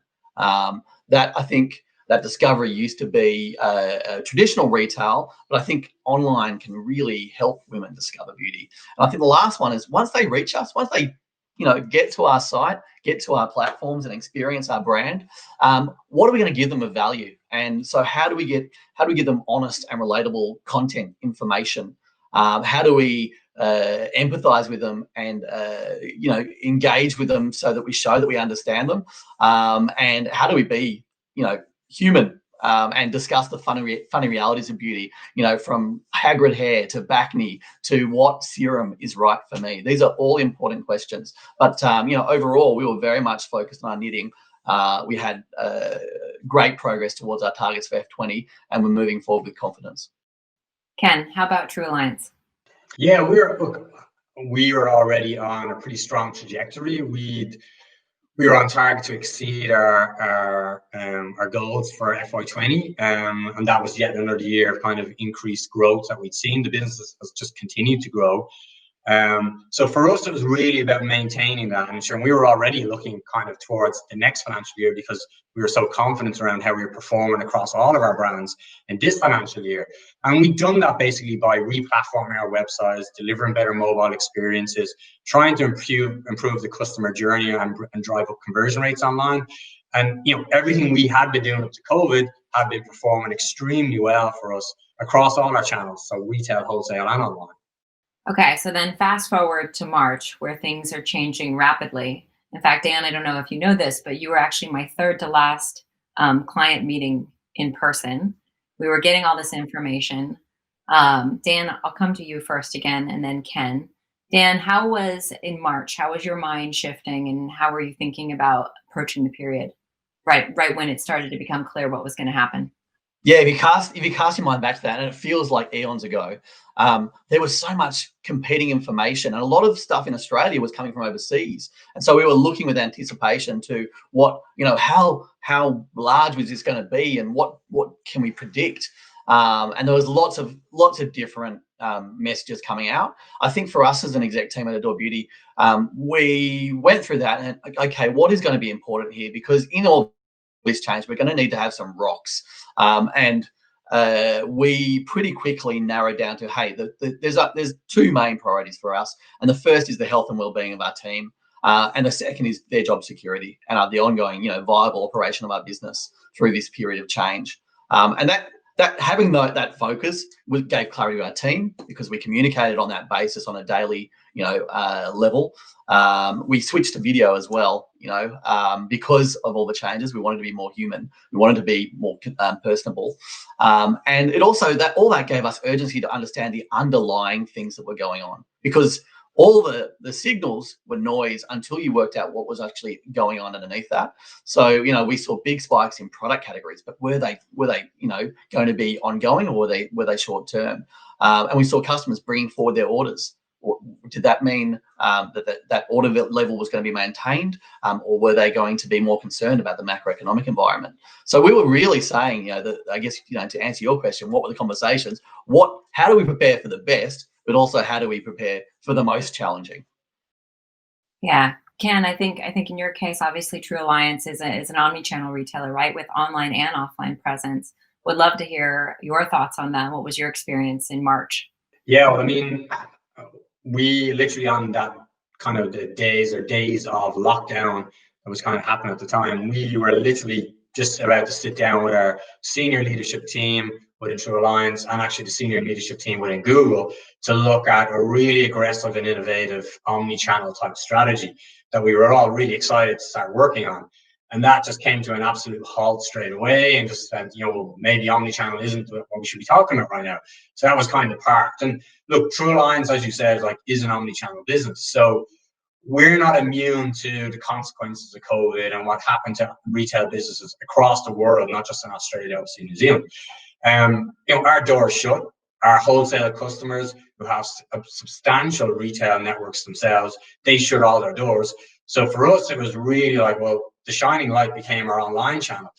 That I think that discovery used to be traditional retail, but I think online can really help women discover beauty. And I think the last one is once they reach us, once they get to our site, get to our platforms and experience our brand, what are we going to give them of value? And so how do we give them honest and relatable content, information? How do we empathize with them and engage with them so that we show that we understand them? And how do we be human and discuss the funny realities of beauty, from Hagrid hair to Bacne to what serum is right for me. These are all important questions. But, overall, we were very much focused on our knitting. We had great progress towards our targets for F20, and we're moving forward with confidence. Ken, how about True Alliance? Yeah, we were already on a pretty strong trajectory. We were on target to exceed our goals for FY20, and that was yet another year of kind of increased growth that we'd seen. The business has just continued to grow. So for us, it was really about maintaining that and ensuring we were already looking kind of towards the next financial year because we were so confident around how we were performing across all of our brands in this financial year. And we've done that basically by re-platforming our websites, delivering better mobile experiences, trying to improve the customer journey and drive up conversion rates online. And everything we had been doing up to COVID had been performing extremely well for us across all our channels, so retail, wholesale, and online. Okay, so then fast forward to March, where things are changing rapidly. In fact, Dan, I don't know if you know this, but you were actually my third to last client meeting in person. We were getting all this information. Dan, I'll come to you first again, and then Ken. Dan, how was in March? How was your mind shifting, and how were you thinking about approaching the period? Right when it started to become clear what was going to happen. Yeah, if you cast your mind back to that, and it feels like eons ago, there was so much competing information, and a lot of stuff in Australia was coming from overseas, and so we were looking with anticipation to what, how large was this going to be, and what can we predict. And there was lots of different messages coming out. I think for us as an exec team at Adore Beauty, we went through that and okay, what is going to be important here? Because in all this change, we're going to need to have some rocks. And we pretty quickly narrowed down to, hey, there's two main priorities for us, and the first is the health and well-being of our team, and the second is their job security and the ongoing, viable operation of our business through this period of change. And that having that focus gave clarity to our team because we communicated on that basis on a daily, level. We switched to video as well, because of all the changes. We wanted to be more human. We wanted to be more personable, and it also all that gave us urgency to understand the underlying things that were going on, because all the signals were noise until you worked out what was actually going on underneath that. So, we saw big spikes in product categories, but were they going to be ongoing, or were they short term? And we saw customers bringing forward their orders. Did that mean that order level was going to be maintained, or were they going to be more concerned about the macroeconomic environment? So we were really saying, that I guess, to answer your question, what were the conversations? How do we prepare for the best, but also how do we prepare for the most challenging? Yeah. Ken, I think in your case, obviously True Alliance is an omni-channel retailer, right? With online and offline presence. Would love to hear your thoughts on that. What was your experience in March? Yeah, well, I mean, we literally on that kind of the days of lockdown that was kind of happening at the time, we were literally just about to sit down with our senior leadership team within True Alliance and actually the senior leadership team within Google to look at a really aggressive and innovative omni-channel type strategy that we were all really excited to start working on. And that just came to an absolute halt straight away and just said, maybe omni-channel isn't what we should be talking about right now. So that was kind of parked. And look, True Alliance, as you said, is an omni-channel business. So we're not immune to the consequences of COVID and what happened to retail businesses across the world, not just in Australia, obviously New Zealand. Our doors shut. Our wholesale customers who have substantial retail networks themselves, they shut all their doors. So for us, it was really the shining light became our online channel,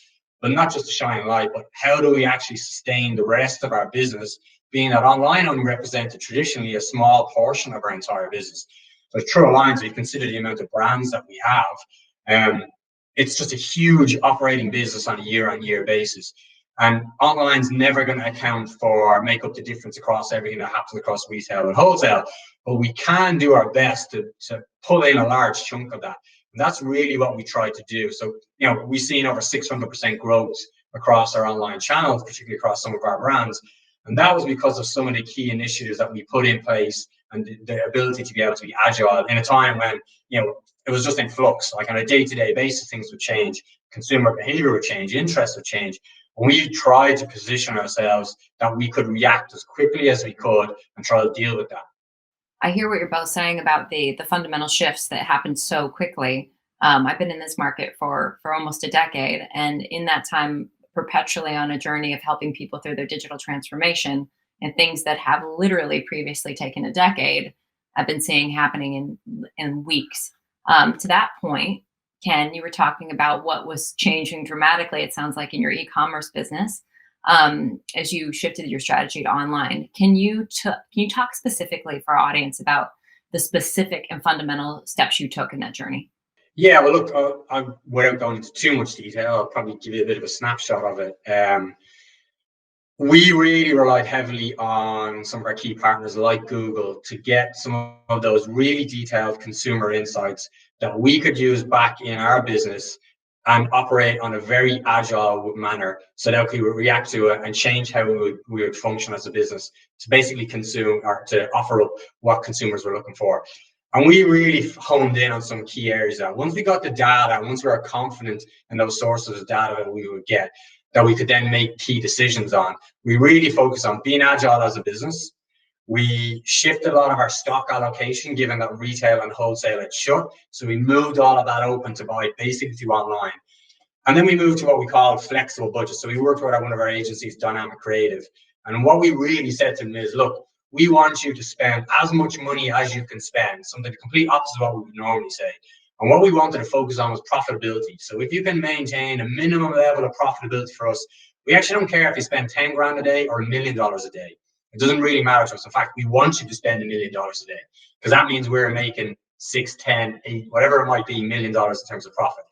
but not just the shining light, but how do we actually sustain the rest of our business, being that online only represented traditionally a small portion of our entire business. So True Alliance, if you consider the amount of brands that we have, it's just a huge operating business on a year-on-year basis. And online's never going to make up the difference across everything that happens across retail and wholesale, but we can do our best to pull in a large chunk of that. And that's really what we try to do. So, we've seen over 600% growth across our online channels, particularly across some of our brands. And that was because of some of the key initiatives that we put in place and the ability to be able to be agile in a time when, it was just in flux. Like on a day-to-day basis, things would change, consumer behavior would change, interest would change. We tried to position ourselves that we could react as quickly as we could and try to deal with that. I hear what you're both saying about the fundamental shifts that happened so quickly. I've been in this market for almost a decade, and in that time, perpetually on a journey of helping people through their digital transformation, and things that have literally previously taken a decade, I've been seeing happening in weeks. To that point, Ken, you were talking about what was changing dramatically, it sounds like, in your e-commerce business as you shifted your strategy to online. Can you talk specifically for our audience about the specific and fundamental steps you took in that journey? Yeah, well, look, without going into too much detail, I'll probably give you a bit of a snapshot of it. We really relied heavily on some of our key partners like Google to get some of those really detailed consumer insights that we could use back in our business and operate on a very agile manner so that we would react to it and change how we would function as a business to basically consume or to offer up what consumers were looking for. And we really honed in on some key areas that once we got the data, once we were confident in those sources of data that we would get, that we could then make key decisions on. We really focus on being agile as a business. We shifted a lot of our stock allocation, given that retail and wholesale had shut. So we moved all of that open to buy basically through online. And then we moved to what we call flexible budgets. So we worked with one of our agencies, Dynamic Creative. And what we really said to them is, look, we want you to spend as much money as you can spend, something the complete opposite of what we would normally say. And what we wanted to focus on was profitability. So if you can maintain a minimum level of profitability for us, we actually don't care if you spend 10 grand a day or $1 million a day. It doesn't really matter to us. In fact, we want you to spend $1 million a day, because that means we're making 6, 10, 8, whatever it might be, $1 million in terms of profit.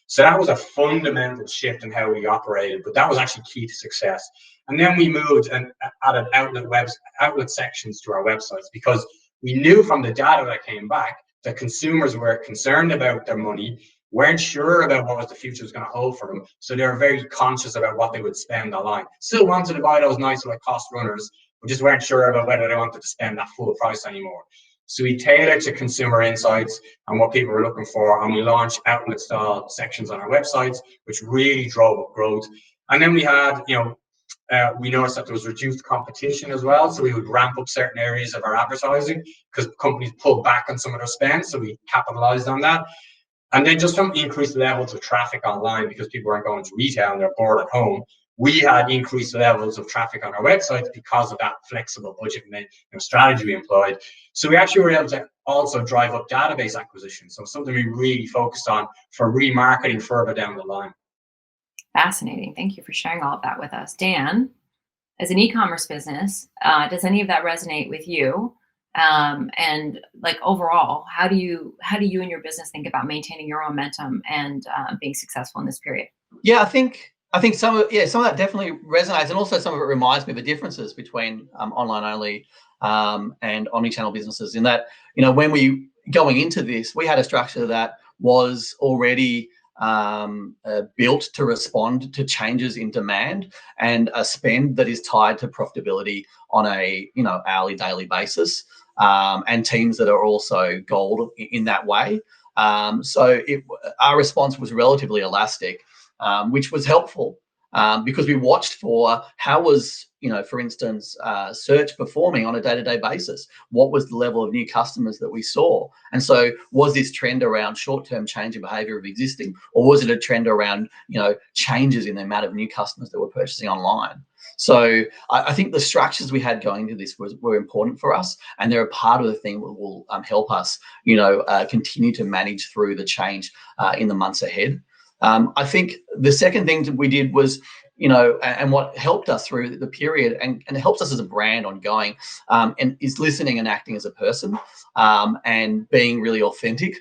So that was a fundamental shift in how we operated, but that was actually key to success. And then we moved and added outlet sections to our websites, because we knew from the data that came back that consumers were concerned about their money, weren't sure about what the future was going to hold for them. So they were very conscious about what they would spend online. Still wanted to buy those nice like cost runners, but just weren't sure about whether they wanted to spend that full price anymore. So we tailored to consumer insights and what people were looking for, and we launched outlet style sections on our websites, which really drove up growth. And then we had, we noticed that there was reduced competition as well. So we would ramp up certain areas of our advertising because companies pulled back on some of their spend. So we capitalized on that. And then just from increased levels of traffic online, because people weren't going to retail and they're bored at home, we had increased levels of traffic on our websites because of that flexible budget strategy we employed. So we actually were able to also drive up database acquisition. So something we really focused on for remarketing further down the line. Fascinating. Thank you for sharing all of that with us. Dan, as an e-commerce business, does any of that resonate with you? And like overall, how do you and your business think about maintaining your momentum and being successful in this period? Yeah, I think some of that definitely resonates, and also some of it reminds me of the differences between online only and omnichannel businesses. In that, when we going into this, we had a structure that was already built to respond to changes in demand and a spend that is tied to profitability on a hourly, daily basis, and teams that are also gold in that way. So our response was relatively elastic, which was helpful because we watched for how was, for instance, search performing on a day-to-day basis. What was the level of new customers that we saw? And so was this trend around short-term change in behavior of existing, or was it a trend around, changes in the amount of new customers that were purchasing online? So I think the structures we had going into this were important for us, and they're a part of the thing that will help us, continue to manage through the change in the months ahead. I think the second thing that we did was, and what helped us through the period and helps us as a brand ongoing, and is listening and acting as a person, and being really authentic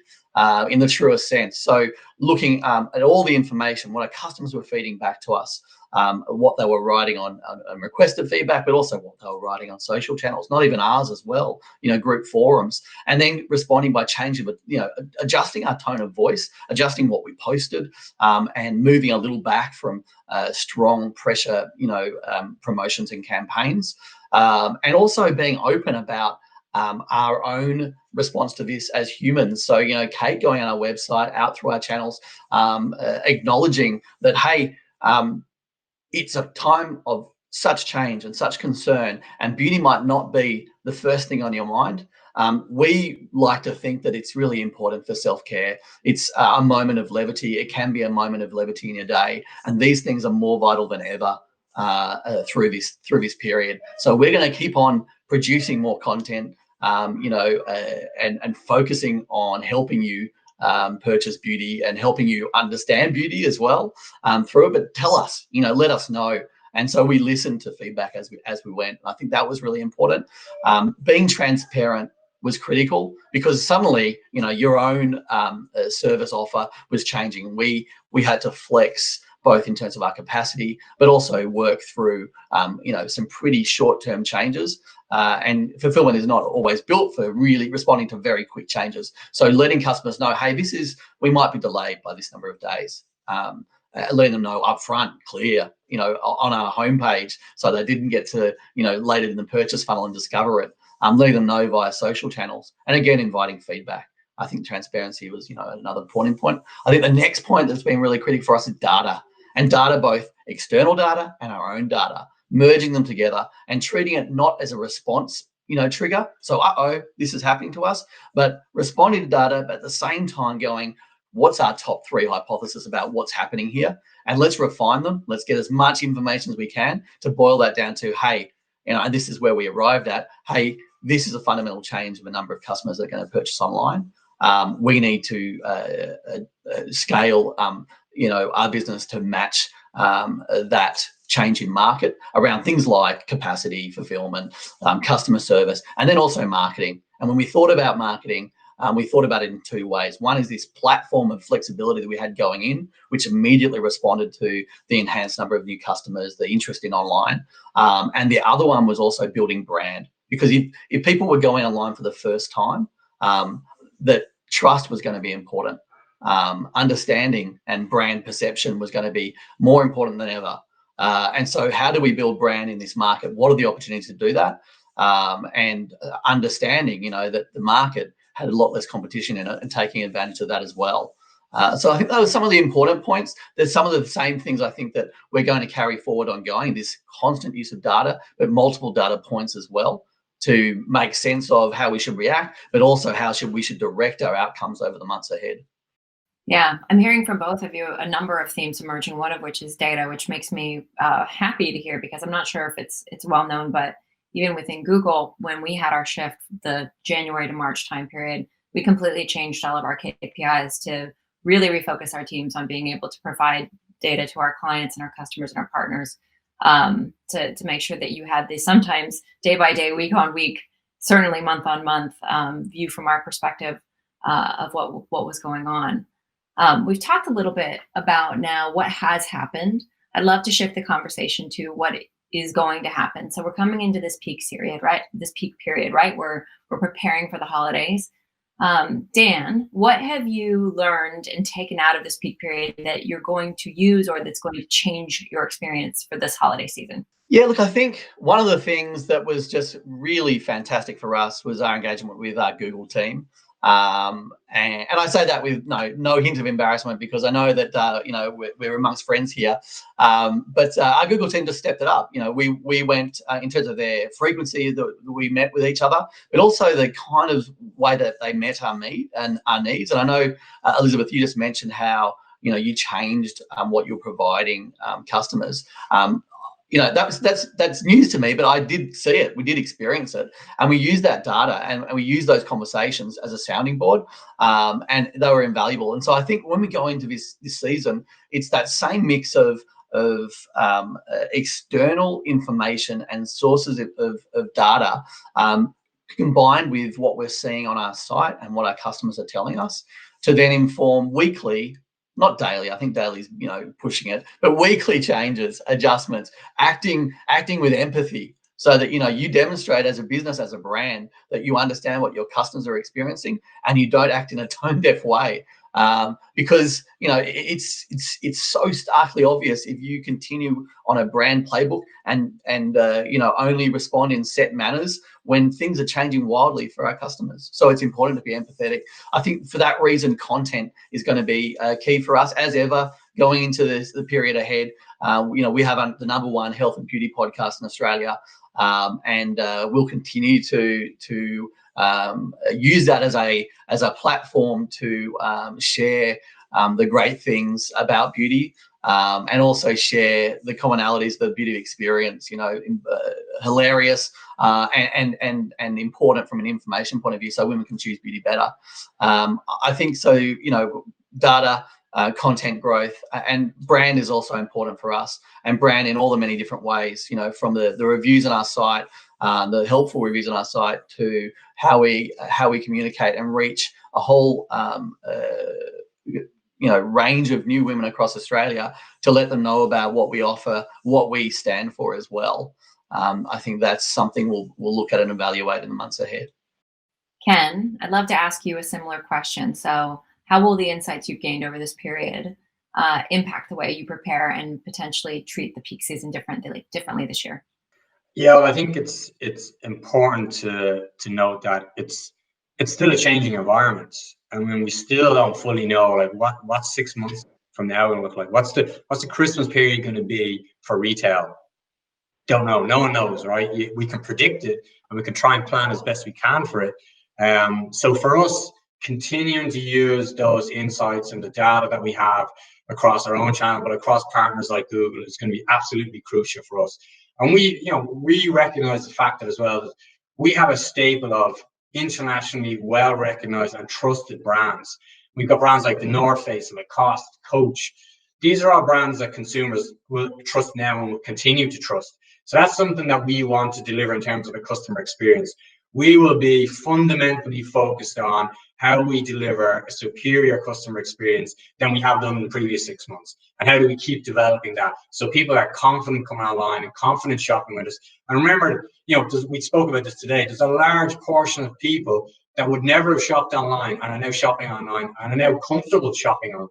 in the truest sense. So looking at all the information, what our customers were feeding back to us, what they were writing on requested feedback, but also what they were writing on social channels, not even ours as well, group forums, and then responding by changing, adjusting our tone of voice, adjusting what we posted, and moving a little back from strong pressure, promotions and campaigns, and also being open about our own response to this as humans. So, Kate going on our website, out through our channels, acknowledging that, hey, it's a time of such change and such concern, and beauty might not be the first thing on your mind. We like to think that it's really important for self-care. It's a moment of levity. It can be a moment of levity in your day, and these things are more vital than ever through this period. So we're going to keep on producing more content, and focusing on helping you purchase beauty and helping you understand beauty as well through it. But tell us, let us know. And so we listened to feedback as we went. I think that was really important. Being transparent was critical, because suddenly, your own service offer was changing. We had to flex both in terms of our capacity, but also work through, some pretty short-term changes. And fulfillment is not always built for really responding to very quick changes. So letting customers know, hey, we might be delayed by this number of days. Letting them know upfront, clear, on our homepage, so they didn't get to, later in the purchase funnel and discover it. Letting them know via social channels, and again, inviting feedback. I think transparency was, another important point. I think the next point that's been really critical for us is data, and data, both external data and our own data, merging them together and treating it not as a response, trigger. So, this is happening to us, but responding to data, but at the same time going, what's our top 3 hypotheses about what's happening here, and let's refine them. Let's get as much information as we can to boil that down to, hey, and this is where we arrived at. Hey, this is a fundamental change of a number of customers that are going to purchase online. We need to scale, our business to match that change in market around things like capacity, fulfillment, customer service, and then also marketing. And when we thought about marketing, we thought about it in 2 ways. One is this platform of flexibility that we had going in, which immediately responded to the enhanced number of new customers, the interest in online. And the other one was also building brand. Because if people were going online for the first time, that trust was going to be important. Understanding and brand perception was going to be more important than ever. And so how do we build brand in this market? What are the opportunities to do that? And understanding, that the market had a lot less competition in it and taking advantage of that as well. So I think those are some of the important points. There's some of the same things I think that we're going to carry forward ongoing, this constant use of data, but multiple data points as well to make sense of how we should react, but also how we should direct our outcomes over the months ahead. Yeah, I'm hearing from both of you a number of themes emerging, one of which is data, which makes me happy to hear, because I'm not sure if it's well known, but even within Google, when we had our shift, the January to March time period, we completely changed all of our KPIs to really refocus our teams on being able to provide data to our clients and our customers and our partners, to make sure that you had the sometimes day by day, week on week, certainly month on month view from our perspective of what was going on. We've talked a little bit about now what has happened. I'd love to shift the conversation to what is going to happen. So we're coming into this peak period, right? We're preparing for the holidays. Dan, what have you learned and taken out of this peak period that you're going to use or that's going to change your experience for this holiday season? Yeah, look, I think one of the things that was just really fantastic for us was our engagement with our Google team. And I say that with no hint of embarrassment, because I know that we're amongst friends here. But our Google team just stepped it up. We went in terms of their frequency that we met with each other, but also the kind of way that they met our needs. And I know, Elizabeth, you just mentioned how you changed what you're providing customers. That's news to me, but I did see it. We did experience it, and we used that data and we used those conversations as a sounding board, and they were invaluable. And so I think when we go into this season, it's that same mix of external information and sources of data, combined with what we're seeing on our site and what our customers are telling us, to then inform weekly. Not daily, I think daily is pushing it, but weekly changes, adjustments, acting with empathy, so that you demonstrate as a business, as a brand, that you understand what your customers are experiencing and you don't act in a tone-deaf way. Because it's so starkly obvious if you continue on a brand playbook and only respond in set manners when things are changing wildly for our customers. So it's important to be empathetic. I think for that reason, content is going to be key for us as ever going into the period ahead. We have the #1 health and beauty podcast in Australia, and we'll continue to use that as a platform to share the great things about beauty, and also share the commonalities of the beauty experience. Hilarious and important from an information point of view, so women can choose beauty better. I think so. Data. Content growth and brand is also important for us, and brand in all the many different ways, from the reviews on our site, the helpful reviews on our site, to how we communicate and reach a whole range of new women across Australia, to let them know about what we offer, what we stand for as well. I think that's something we'll look at and evaluate in the months ahead. Ken, I'd love to ask you a similar question. So how will the insights you've gained over this period impact the way you prepare and potentially treat the peak season differently this year? Yeah, well, I think it's important to note that it's still a changing environment. I mean, we still don't fully know what 6 months from now going to look like. What's the Christmas period going to be for retail? Don't know. No one knows, right? We can predict it and we can try and plan as best we can for it. So for us, continuing to use those insights and the data that we have across our own channel, but across partners like Google, is going to be absolutely crucial for us. And we recognize the fact that as well, that we have a staple of internationally well-recognized and trusted brands. We've got brands like the North Face, Lacoste, Coach. These are all brands that consumers will trust now and will continue to trust. So that's something that we want to deliver in terms of a customer experience. We will be fundamentally focused on how we deliver a superior customer experience than we have done in the previous 6 months. And how do we keep developing that so people are confident coming online and confident shopping with us. And remember, we spoke about this today, there's a large portion of people that would never have shopped online and are now shopping online and are now comfortable shopping online.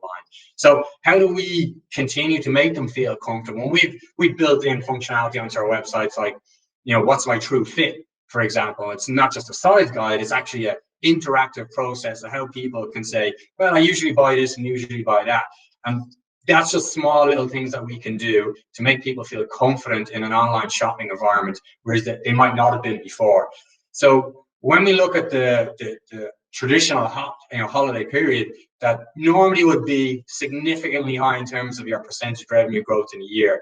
So how do we continue to make them feel comfortable? We've built in functionality onto our websites like, what's my true fit, for example. It's not just a size guide, it's actually an interactive process of how people can say, well, I usually buy this and usually buy that. And that's just small little things that we can do to make people feel confident in an online shopping environment, whereas they might not have been before. So when we look at the traditional holiday period that normally would be significantly high in terms of your percentage revenue growth in a year,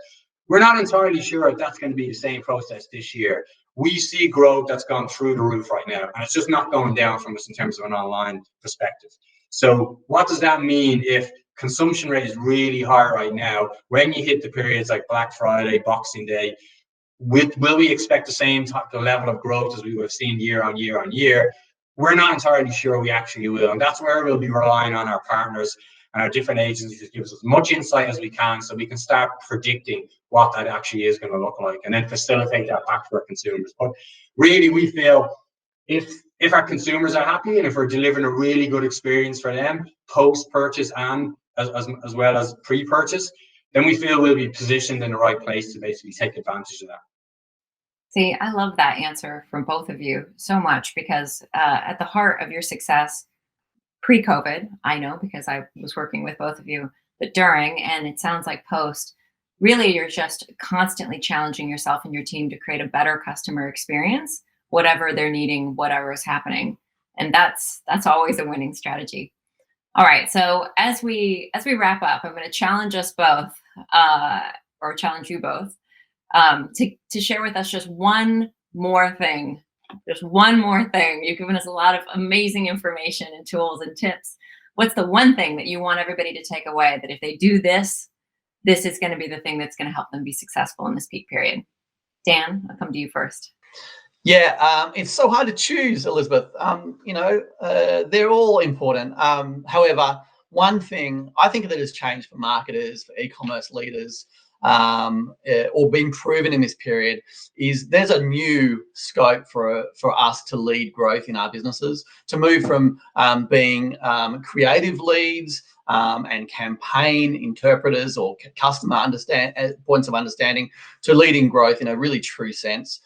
we're not entirely sure if that's going to be the same process this year. We see growth that's gone through the roof right now, and it's just not going down from us in terms of an online perspective. So what does that mean if consumption rate is really high right now? When you hit the periods like Black Friday, Boxing Day, will we expect the same type of level of growth as we would have seen year on year on year? We're not entirely sure we actually will, and that's where we'll be relying on our partners and our different agencies to give us as much insight as we can so we can start predicting what that actually is going to look like and then facilitate that back to our consumers. But really, we feel if our consumers are happy and if we're delivering a really good experience for them post-purchase and as well as pre-purchase, then we feel we'll be positioned in the right place to basically take advantage of that. See, I love that answer from both of you so much because at the heart of your success pre-COVID, I know because I was working with both of you, but during, and it sounds like post, really you're just constantly challenging yourself and your team to create a better customer experience, whatever they're needing, whatever is happening. And that's always a winning strategy. All right, so as we wrap up, I'm going to challenge us both, or challenge you both, to share with us just one more thing. There's one more thing. You've given us a lot of amazing information and tools and tips. What's the one thing that you want everybody to take away that if they do this, this is going to be the thing that's going to help them be successful in this peak period? Dan, I'll come to you first. Yeah, it's so hard to choose, Elizabeth. They're all important. However, one thing I think that has changed for marketers, for e-commerce leaders, or been proven in this period is there's a new scope for us to lead growth in our businesses, to move from being creative leads and campaign interpreters or customer points of understanding to leading growth in a really true sense,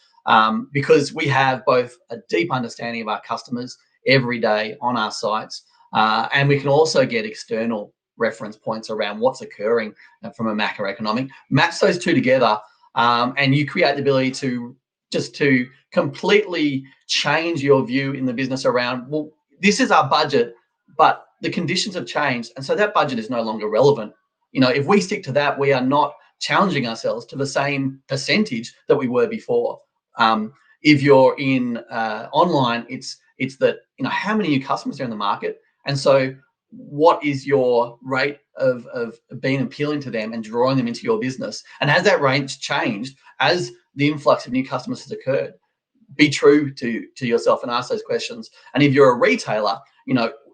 because we have both a deep understanding of our customers every day on our sites, and we can also get external reference points around what's occurring from a macroeconomic. Match those two together, and you create the ability to completely change your view in the business around, well, this is our budget, but the conditions have changed, and so that budget is no longer relevant. If we stick to that, we are not challenging ourselves to the same percentage that we were before. If you're in online, it's that how many new customers are in the market, and so what is your rate of being appealing to them and drawing them into your business? And has that range changed as the influx of new customers has occurred? Be true to yourself and ask those questions. And if you're a retailer,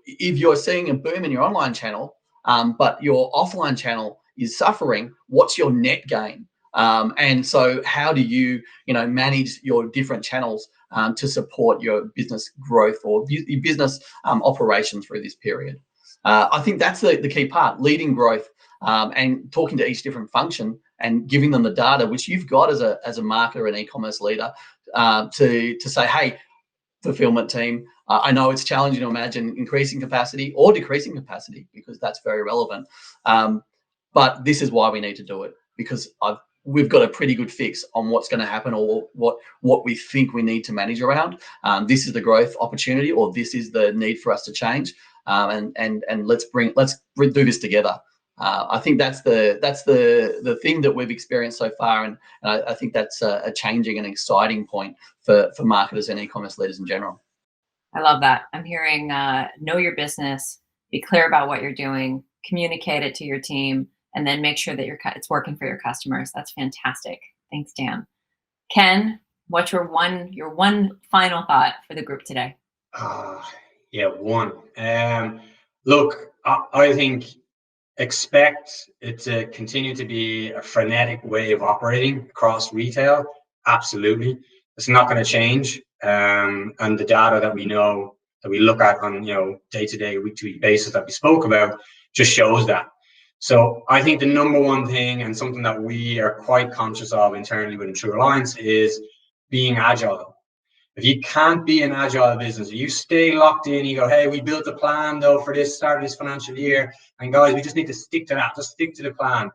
if you're seeing a boom in your online channel, but your offline channel is suffering, what's your net gain? And so how do you manage your different channels to support your business growth or your business operation through this period? I think that's the key part, leading growth, and talking to each different function and giving them the data, which you've got as a marketer and e-commerce leader, to say, hey, fulfillment team, I know it's challenging to imagine increasing capacity or decreasing capacity because that's very relevant. But this is why we need to do it, because I've we've got a pretty good fix on what's going to happen, or what we think we need to manage around. This is the growth opportunity, or this is the need for us to change, and let's do this together. I think that's the thing that we've experienced so far, and I think that's a changing and exciting point for marketers and e-commerce leaders in general. I love that. I'm hearing know your business, be clear about what you're doing, communicate it to your team, and then make sure that it's working for your customers. That's fantastic. Thanks, Dan. Ken, what's your one final thought for the group today? One. Look, I think expect it to continue to be a frenetic way of operating across retail. Absolutely. It's not going to change. And the data that we know, that we look at on day-to-day, week-to-week basis that we spoke about, just shows that. So I think the number one thing, and something that we are quite conscious of internally within True Alliance, is being agile. If you can't be an agile business, you stay locked in, you go, hey, we built a plan though for this start of this financial year, and guys, we just need to stick to that, just stick to the plan.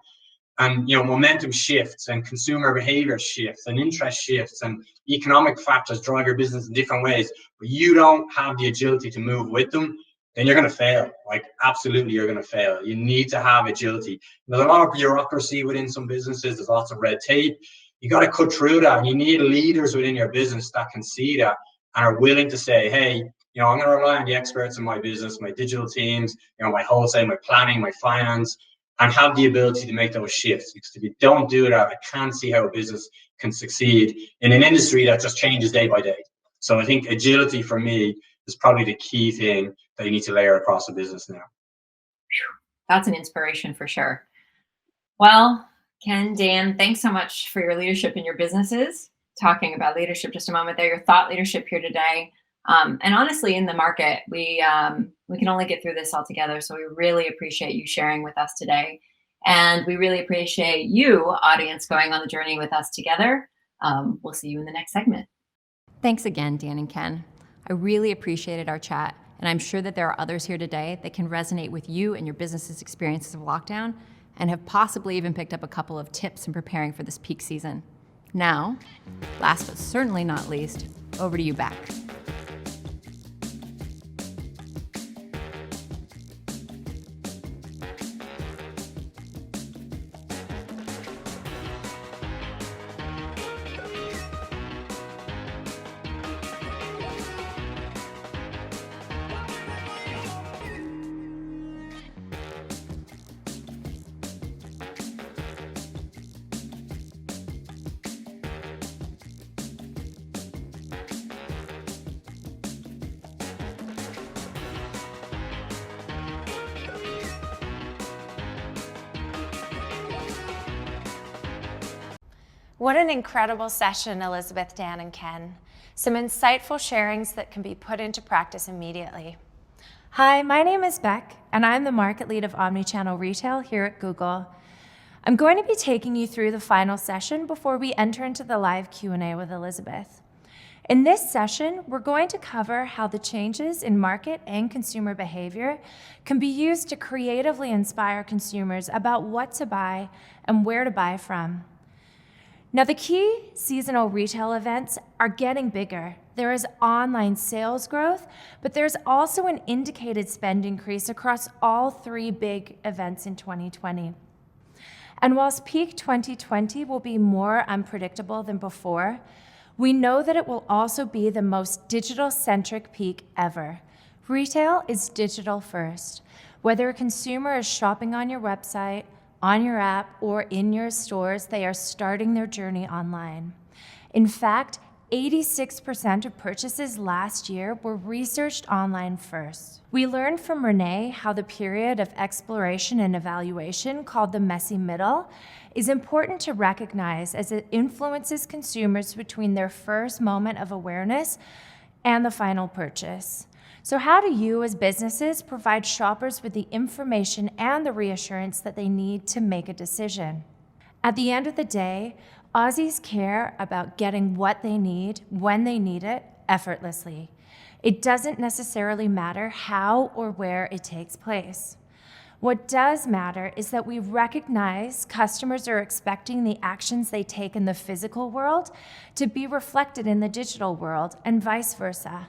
And momentum shifts, and consumer behavior shifts, and interest shifts, and economic factors drive your business in different ways, but you don't have the agility to move with them, then you're going to fail. Like, absolutely, you're going to fail. You need to have agility. There's a lot of bureaucracy within some businesses. There's lots of red tape. You got to cut through that. You need leaders within your business that can see that and are willing to say, hey, I'm going to rely on the experts in my business, my digital teams, my wholesale, my planning, my finance, and have the ability to make those shifts. Because if you don't do that, I can't see how a business can succeed in an industry that just changes day by day. So I think agility for me is probably the key thing that you need to layer across a business now. That's an inspiration for sure. Well, Ken, Dan, thanks so much for your leadership in your businesses. Talking about leadership just a moment there, your thought leadership here today. And honestly, in the market, we can only get through this all together. So we really appreciate you sharing with us today. And we really appreciate you, audience, going on the journey with us together. We'll see you in the next segment. Thanks again, Dan and Ken. I really appreciated our chat. And I'm sure that there are others here today that can resonate with you and your business's experiences of lockdown, and have possibly even picked up a couple of tips in preparing for this peak season. Now, last but certainly not least, over to you, Beck. What an incredible session, Elizabeth, Dan, and Ken. Some insightful sharings that can be put into practice immediately. Hi, my name is Beck, and I'm the market lead of omnichannel retail here at Google. I'm going to be taking you through the final session before we enter into the live Q&A with Elizabeth. In this session, we're going to cover how the changes in market and consumer behavior can be used to creatively inspire consumers about what to buy and where to buy from. Now, the key seasonal retail events are getting bigger. There is online sales growth, but there's also an indicated spend increase across all three big events in 2020. And whilst peak 2020 will be more unpredictable than before, we know that it will also be the most digital-centric peak ever. Retail is digital first. Whether a consumer is shopping on your website, on your app, or in your stores, they are starting their journey online. In fact, 86% of purchases last year were researched online first. We learned from Renee how the period of exploration and evaluation, called the messy middle, is important to recognize as it influences consumers between their first moment of awareness and the final purchase. So how do you as businesses provide shoppers with the information and the reassurance that they need to make a decision? At the end of the day, Aussies care about getting what they need when they need it effortlessly. It doesn't necessarily matter how or where it takes place. What does matter is that we recognize customers are expecting the actions they take in the physical world to be reflected in the digital world, and vice versa.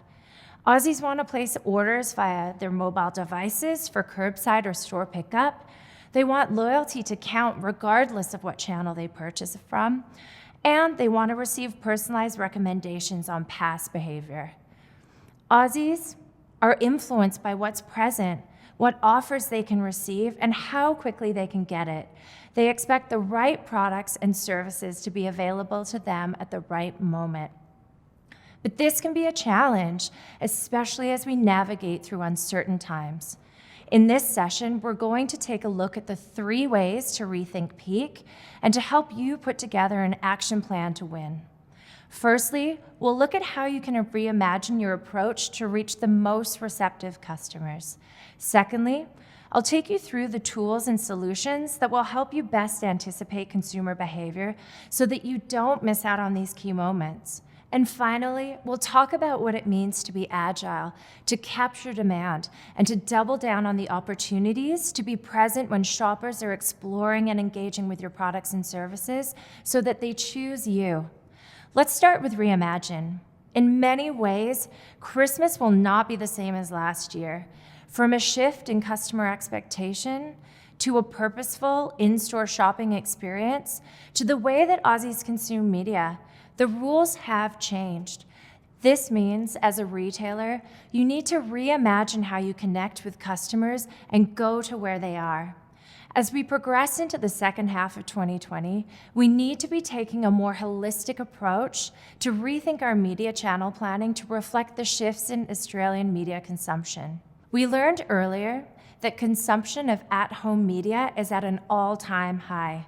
Aussies want to place orders via their mobile devices for curbside or store pickup. They want loyalty to count regardless of what channel they purchase from, and they want to receive personalized recommendations on past behavior. Aussies are influenced by what's present, what offers they can receive, and how quickly they can get it. They expect the right products and services to be available to them at the right moment. But this can be a challenge, especially as we navigate through uncertain times. In this session, we're going to take a look at the 3 ways to rethink peak and to help you put together an action plan to win. Firstly, we'll look at how you can reimagine your approach to reach the most receptive customers. Secondly, I'll take you through the tools and solutions that will help you best anticipate consumer behavior so that you don't miss out on these key moments. And finally, we'll talk about what it means to be agile, to capture demand, and to double down on the opportunities to be present when shoppers are exploring and engaging with your products and services so that they choose you. Let's start with ReImagined. In many ways, Christmas will not be the same as last year. From a shift in customer expectation, to a purposeful in-store shopping experience, to the way that Aussies consume media, the rules have changed. This means, as a retailer, you need to reimagine how you connect with customers and go to where they are. As we progress into the second half of 2020, we need to be taking a more holistic approach to rethink our media channel planning to reflect the shifts in Australian media consumption. We learned earlier that consumption of at-home media is at an all-time high.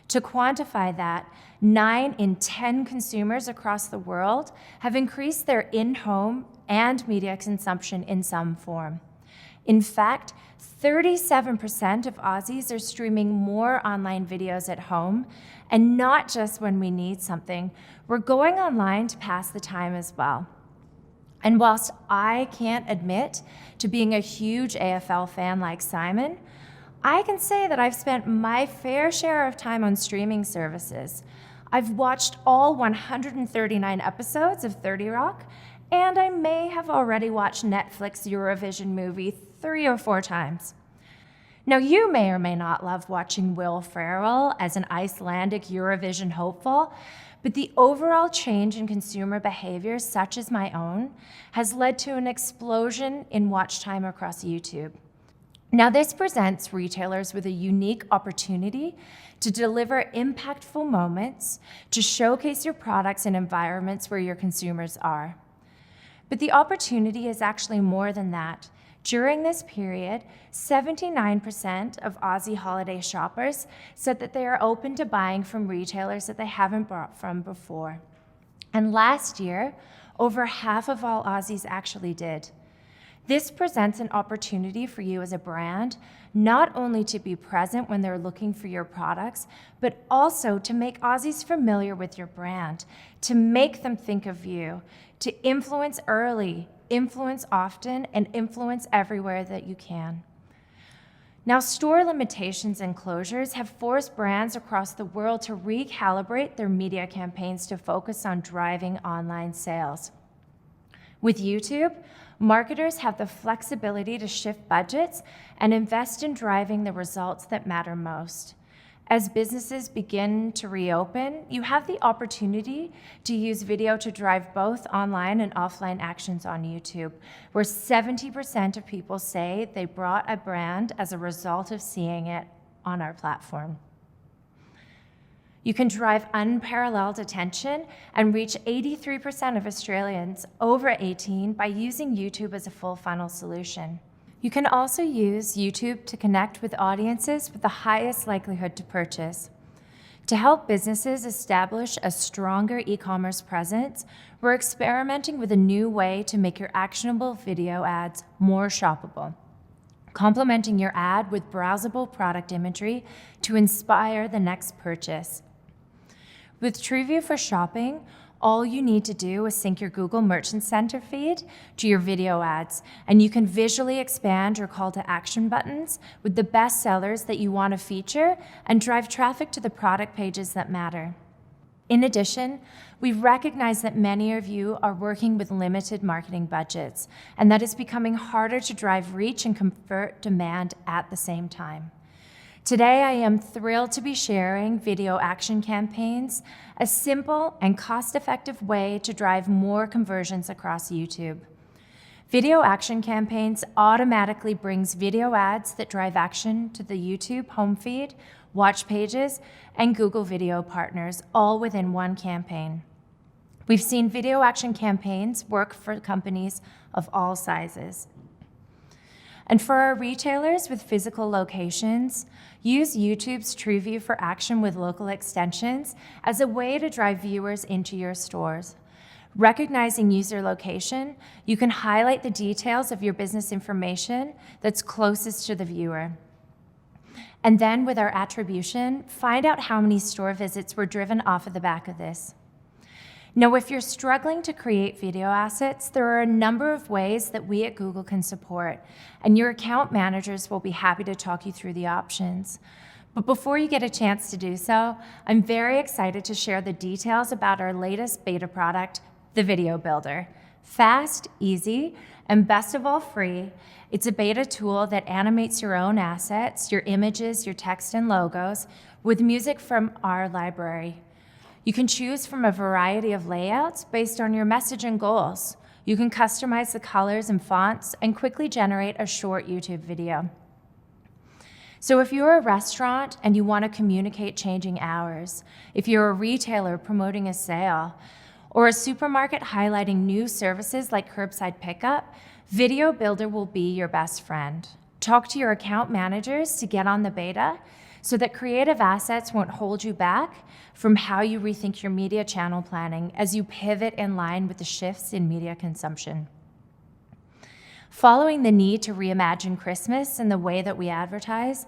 To quantify that, 9 in 10 consumers across the world have increased their in-home and media consumption in some form. In fact, 37% of Aussies are streaming more online videos at home, and not just when we need something. We're going online to pass the time as well. And whilst I can't admit to being a huge AFL fan like Simon, I can say that I've spent my fair share of time on streaming services. I've watched all 139 episodes of 30 Rock, and I may have already watched Netflix Eurovision movie 3 or 4 times. Now, you may or may not love watching Will Ferrell as an Icelandic Eurovision hopeful, but the overall change in consumer behavior, such as my own, has led to an explosion in watch time across YouTube. Now, this presents retailers with a unique opportunity to deliver impactful moments, to showcase your products in environments where your consumers are. But the opportunity is actually more than that. During this period, 79% of Aussie holiday shoppers said that they are open to buying from retailers that they haven't bought from before. And last year, over half of all Aussies actually did. This presents an opportunity for you as a brand, not only to be present when they're looking for your products, but also to make Aussies familiar with your brand, to make them think of you, to influence early, influence often, and influence everywhere that you can. Now, store limitations and closures have forced brands across the world to recalibrate their media campaigns to focus on driving online sales. With YouTube, marketers have the flexibility to shift budgets and invest in driving the results that matter most. As businesses begin to reopen, you have the opportunity to use video to drive both online and offline actions on YouTube, where 70% of people say they bought a brand as a result of seeing it on our platform. You can drive unparalleled attention and reach 83% of Australians over 18 by using YouTube as a full funnel solution. You can also use YouTube to connect with audiences with the highest likelihood to purchase. To help businesses establish a stronger e-commerce presence, we're experimenting with a new way to make your actionable video ads more shoppable, complementing your ad with browsable product imagery to inspire the next purchase. With TrueView for Shopping, All you need to do is sync your Google Merchant Center feed to your video ads, and you can visually expand your call to action buttons with the best sellers that you want to feature and drive traffic to the product pages that matter. In addition, we recognize that many of you are working with limited marketing budgets, and that it's becoming harder to drive reach and convert demand at the same time. Today, I am thrilled to be sharing video action campaigns, a simple and cost-effective way to drive more conversions across YouTube. Video action campaigns automatically brings video ads that drive action to the YouTube home feed, watch pages, and Google Video partners, all within one campaign. We've seen video action campaigns work for companies of all sizes. And for our retailers with physical locations, use YouTube's TrueView for Action with local extensions as a way to drive viewers into your stores. Recognizing user location, you can highlight the details of your business information that's closest to the viewer. And then with our attribution, find out how many store visits were driven off of the back of this. Now, if you're struggling to create video assets, there are a number of ways that we at Google can support, and your account managers will be happy to talk you through the options. But before you get a chance to do so, I'm very excited to share the details about our latest beta product, the Video Builder. Fast, easy, and best of all, free. It's a beta tool that animates your own assets, your images, your text, and logos with music from our library. You can choose from a variety of layouts based on your message and goals. You can customize the colors and fonts and quickly generate a short YouTube video. So if you're a restaurant and you want to communicate changing hours, if you're a retailer promoting a sale, or a supermarket highlighting new services like curbside pickup, Video Builder will be your best friend. Talk to your account managers to get on the beta so that creative assets won't hold you back from how you rethink your media channel planning as you pivot in line with the shifts in media consumption. Following the need to reimagine Christmas and the way that we advertise,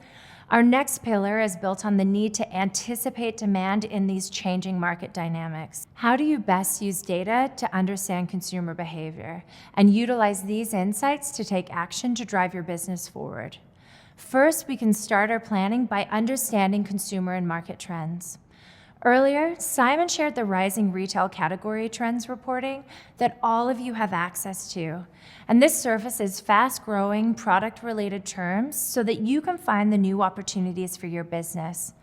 our next pillar is built on the need to anticipate demand in these changing market dynamics. How do you best use data to understand consumer behavior and utilize these insights to take action to drive your business forward? First, we can start our planning by understanding consumer and market trends. Earlier, Simon shared the rising retail category trends reporting that all of you have access to. And this surfaces fast-growing product-related terms so that you can find the new opportunities for your business.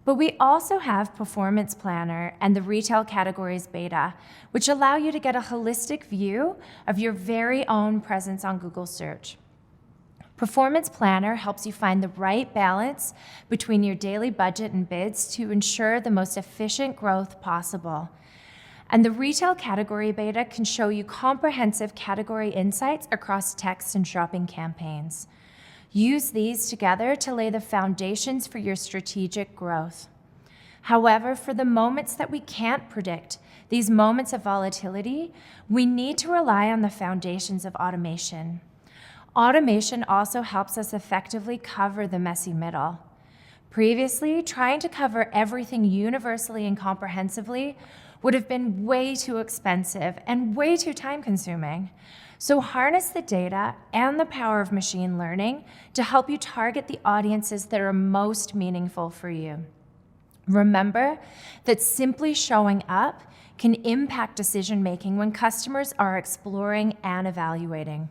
But we also have Performance Planner and the Retail Categories Beta, which allow you to get a holistic view of your very own presence on Google Search. Performance Planner helps you find the right balance between your daily budget and bids to ensure the most efficient growth possible. And the Retail Category Beta can show you comprehensive category insights across text and shopping campaigns. Use these together to lay the foundations for your strategic growth. However, for the moments that we can't predict, these moments of volatility, we need to rely on the foundations of automation. Automation also helps us effectively cover the messy middle. Previously, trying to cover everything universally and comprehensively would have been way too expensive and way too time-consuming. So harness the data and the power of machine learning to help you target the audiences that are most meaningful for you. Remember that simply showing up can impact decision-making when customers are exploring and evaluating.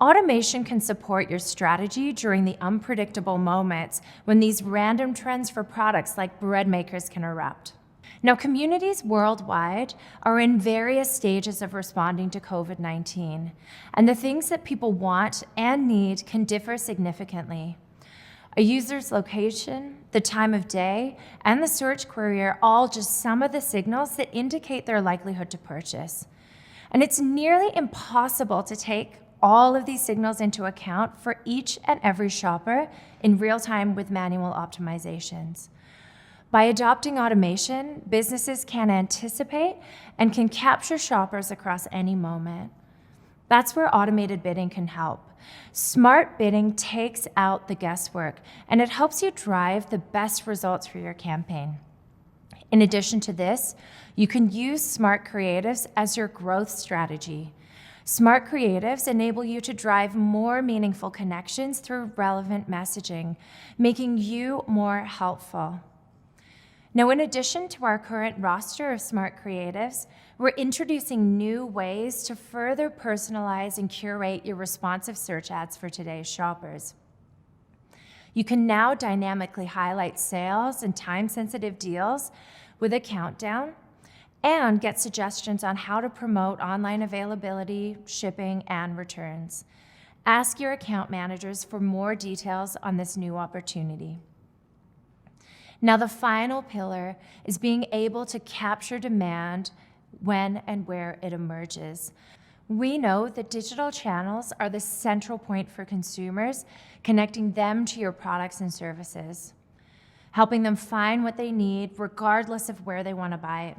Automation can support your strategy during the unpredictable moments when these random trends for products like bread makers can erupt. Now, communities worldwide are in various stages of responding to COVID-19, and the things that people want and need can differ significantly. A user's location, the time of day, and the search query are all just some of the signals that indicate their likelihood to purchase. And it's nearly impossible to take all of these signals into account for each and every shopper in real time with manual optimizations. By adopting automation, businesses can anticipate and can capture shoppers across any moment. That's where automated bidding can help. Smart bidding takes out the guesswork, and it helps you drive the best results for your campaign. In addition to this, you can use smart creatives as your growth strategy. Smart creatives enable you to drive more meaningful connections through relevant messaging, making you more helpful. Now, in addition to our current roster of smart creatives, we're introducing new ways to further personalize and curate your responsive search ads for today's shoppers. You can now dynamically highlight sales and time-sensitive deals with a countdown and get suggestions on how to promote online availability, shipping, and returns. Ask your account managers for more details on this new opportunity. Now, the final pillar is being able to capture demand when and where it emerges. We know that digital channels are the central point for consumers, connecting them to your products and services, helping them find what they need regardless of where they want to buy it.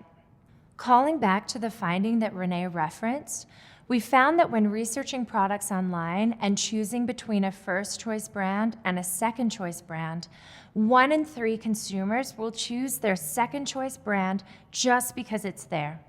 Calling back to the finding that Renee referenced, we found that when researching products online and choosing between a first choice brand and a second choice brand, 1 in 3 consumers will choose their second choice brand just because it's there.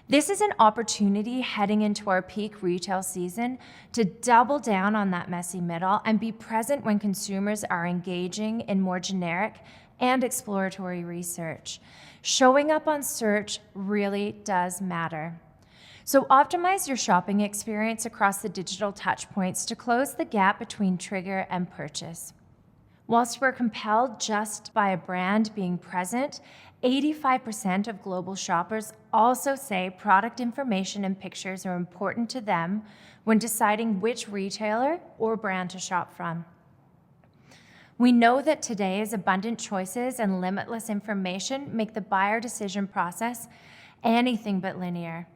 This is an opportunity heading into our peak retail season to double down on that messy middle and be present when consumers are engaging in more generic and exploratory research. Showing up on search really does matter. So optimize your shopping experience across the digital touchpoints to close the gap between trigger and purchase. Whilst we're compelled just by a brand being present, 85% of global shoppers also say product information and pictures are important to them when deciding which retailer or brand to shop from. We know that today's abundant choices and limitless information make the buyer decision process anything but linear.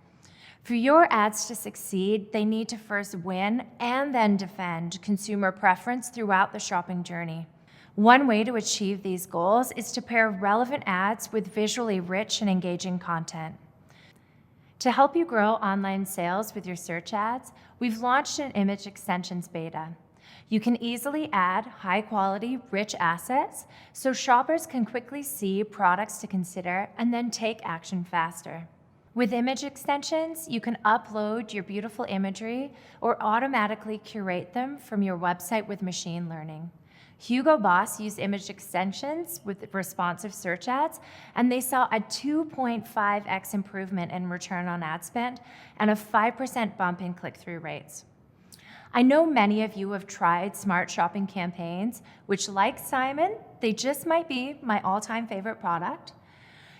For your ads to succeed, they need to first win and then defend consumer preference throughout the shopping journey. One way to achieve these goals is to pair relevant ads with visually rich and engaging content. To help you grow online sales with your search ads, we've launched an image extensions beta. You can easily add high-quality, rich assets so shoppers can quickly see products to consider and then take action faster. With image extensions, you can upload your beautiful imagery or automatically curate them from your website with machine learning. Hugo Boss used image extensions with responsive search ads, and they saw a 2.5x improvement in return on ad spend and a 5% bump in click-through rates. I know many of you have tried smart shopping campaigns, which, like Simon, they just might be my all-time favorite product.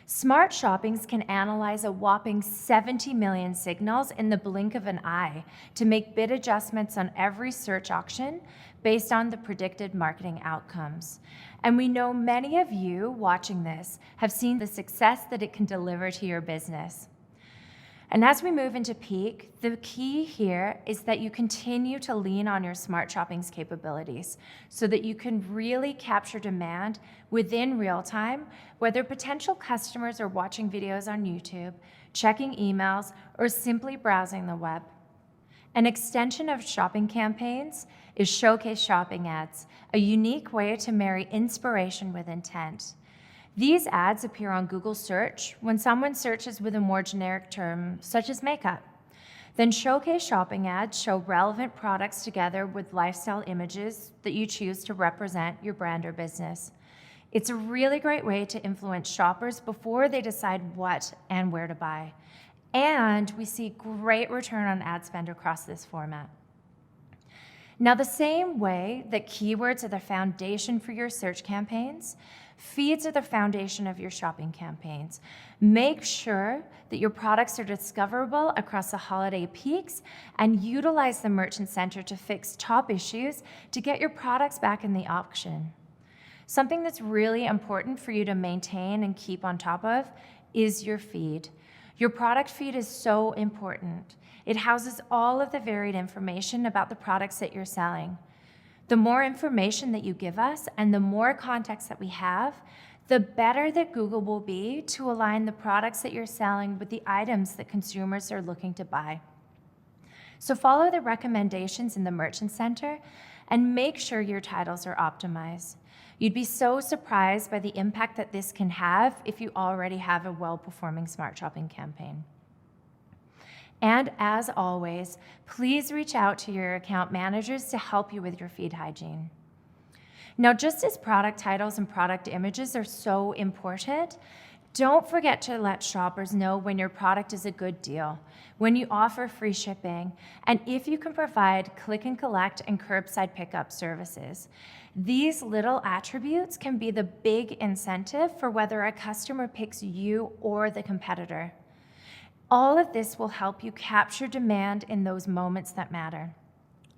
Smart shoppings can analyze a whopping 70 million signals in the blink of an eye to make bid adjustments on every search auction based on the predicted marketing outcomes. And we know many of you watching this have seen the success that it can deliver to your business. And as we move into peak, the key here is that you continue to lean on your smart shopping's capabilities so that you can really capture demand within real time, whether potential customers are watching videos on YouTube, checking emails, or simply browsing the web. An extension of shopping campaigns is Showcase Shopping Ads, a unique way to marry inspiration with intent. These ads appear on Google search when someone searches with a more generic term, such as makeup. Then Showcase Shopping Ads show relevant products together with lifestyle images that you choose to represent your brand or business. It's a really great way to influence shoppers before they decide what and where to buy. And we see great return on ad spend across this format. Now, the same way that keywords are the foundation for your search campaigns, feeds are the foundation of your shopping campaigns. Make sure that your products are discoverable across the holiday peaks and utilize the Merchant Center to fix top issues to get your products back in the auction. Something that's really important for you to maintain and keep on top of is your feed. Your product feed is so important. It houses all of the varied information about the products that you're selling. The more information that you give us and the more context that we have, the better that Google will be to align the products that you're selling with the items that consumers are looking to buy. So follow the recommendations in the Merchant Center and make sure your titles are optimized. You'd be so surprised by the impact that this can have if you already have a well-performing smart shopping campaign. And as always, please reach out to your account managers to help you with your feed hygiene. Now, just as product titles and product images are so important, don't forget to let shoppers know when your product is a good deal, when you offer free shipping, and if you can provide click and collect and curbside pickup services. These little attributes can be the big incentive for whether a customer picks you or the competitor. All of this will help you capture demand in those moments that matter.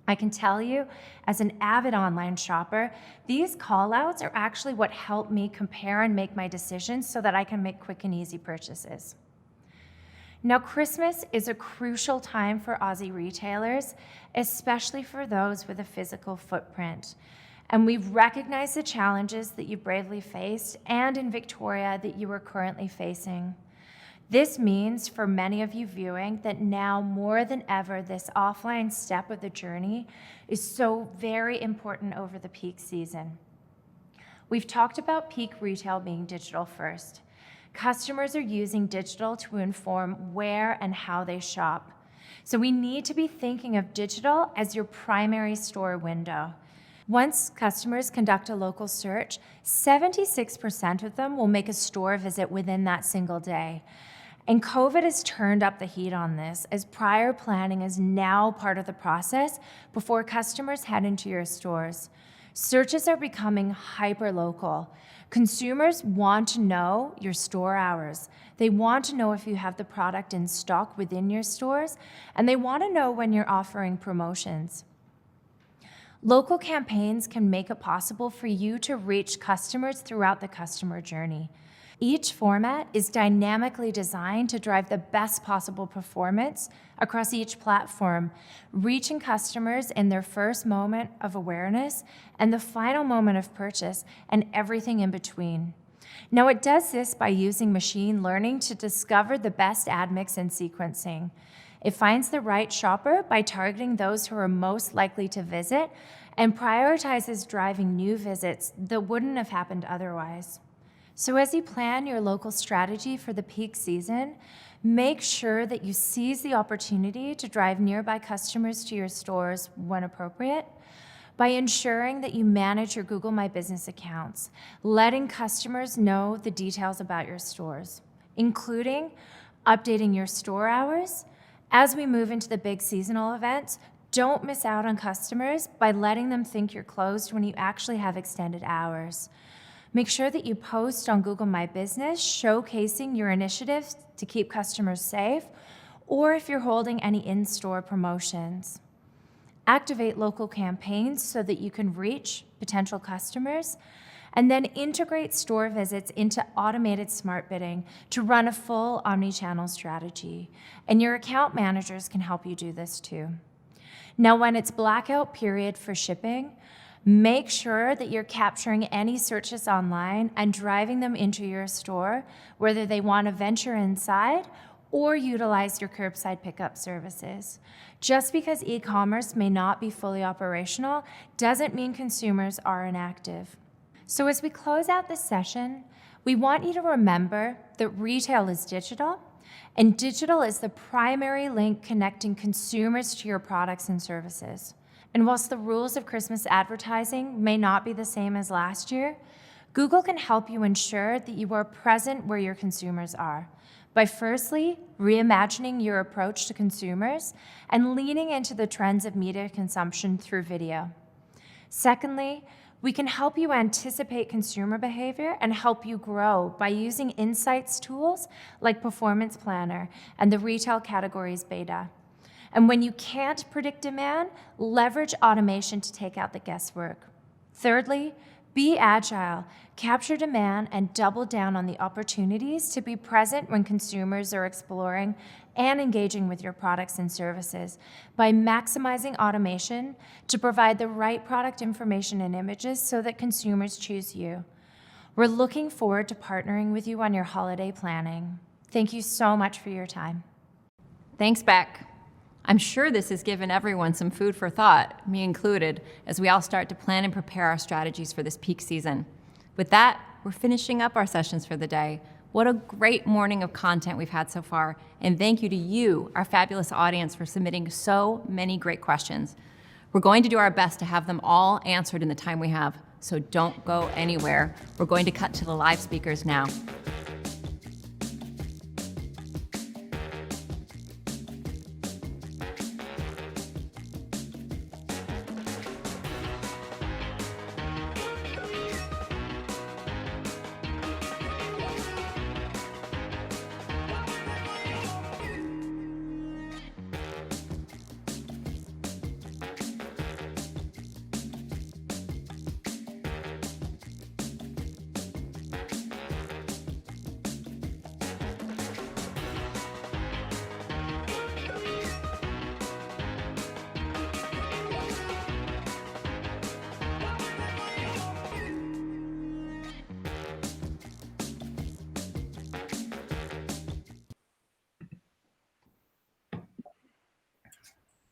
I can tell you, as an avid online shopper, these call-outs are actually what help me compare and make my decisions so that I can make quick and easy purchases. Now, Christmas is a crucial time for Aussie retailers, especially for those with a physical footprint. And we've recognized the challenges that you bravely faced and in Victoria that you are currently facing. This means for many of you viewing that now more than ever, this offline step of the journey is so very important over the peak season. We've talked about peak retail being digital first. Customers are using digital to inform where and how they shop. So we need to be thinking of digital as your primary store window. Once customers conduct a local search, 76% of them will make a store visit within that single day. And COVID has turned up the heat on this, as prior planning is now part of the process before customers head into your stores. Searches are becoming hyper-local. Consumers want to know your store hours. They want to know if you have the product in stock within your stores, and they want to know when you're offering promotions. Local campaigns can make it possible for you to reach customers throughout the customer journey. Each format is dynamically designed to drive the best possible performance across each platform, reaching customers in their first moment of awareness and the final moment of purchase and everything in between. Now, it does this by using machine learning to discover the best ad mix and sequencing. It finds the right shopper by targeting those who are most likely to visit and prioritizes driving new visits that wouldn't have happened otherwise. So as you plan your local strategy for the peak season, make sure that you seize the opportunity to drive nearby customers to your stores when appropriate by ensuring that you manage your Google My Business accounts, letting customers know the details about your stores, including updating your store hours. As we move into the big seasonal events, don't miss out on customers by letting them think you're closed when you actually have extended hours. Make sure that you post on Google My Business showcasing your initiatives to keep customers safe, or if you're holding any in-store promotions. Activate local campaigns so that you can reach potential customers, and then integrate store visits into automated smart bidding to run a full omni-channel strategy. And your account managers can help you do this too. Now, when it's blackout period for shipping, make sure that you're capturing any searches online and driving them into your store, whether they want to venture inside or utilize your curbside pickup services. Just because e-commerce may not be fully operational doesn't mean consumers are inactive. So as we close out this session, we want you to remember that retail is digital, and digital is the primary link connecting consumers to your products and services. And whilst the rules of Christmas advertising may not be the same as last year, Google can help you ensure that you are present where your consumers are by firstly reimagining your approach to consumers and leaning into the trends of media consumption through video. Secondly, we can help you anticipate consumer behavior and help you grow by using insights tools like Performance Planner and the Retail Categories Beta. And when you can't predict demand, leverage automation to take out the guesswork. Thirdly, be agile, capture demand, and double down on the opportunities to be present when consumers are exploring and engaging with your products and services by maximizing automation to provide the right product information and images so that consumers choose you. We're looking forward to partnering with you on your holiday planning. Thank you so much for your time. Thanks, Beck. I'm sure this has given everyone some food for thought, me included, as we all start to plan and prepare our strategies for this peak season. With that, we're finishing up our sessions for the day. What a great morning of content we've had so far, and thank you to you, our fabulous audience, for submitting so many great questions. We're going to do our best to have them all answered in the time we have, so don't go anywhere. We're going to cut to the live speakers now.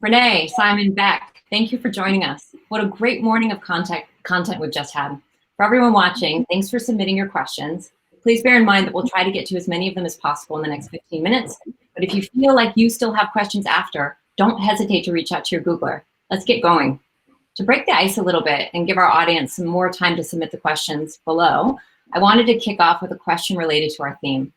Renee, Simon, Beck, thank you for joining us. What a great morning of content we've just had. For everyone watching, thanks for submitting your questions. Please bear in mind that we'll try to get to as many of them as possible in the next 15 minutes. But if you feel like you still have questions after, don't hesitate to reach out to your Googler. Let's get going. To break the ice a little bit and give our audience some more time to submit the questions below, I wanted to kick off with a question related to our theme.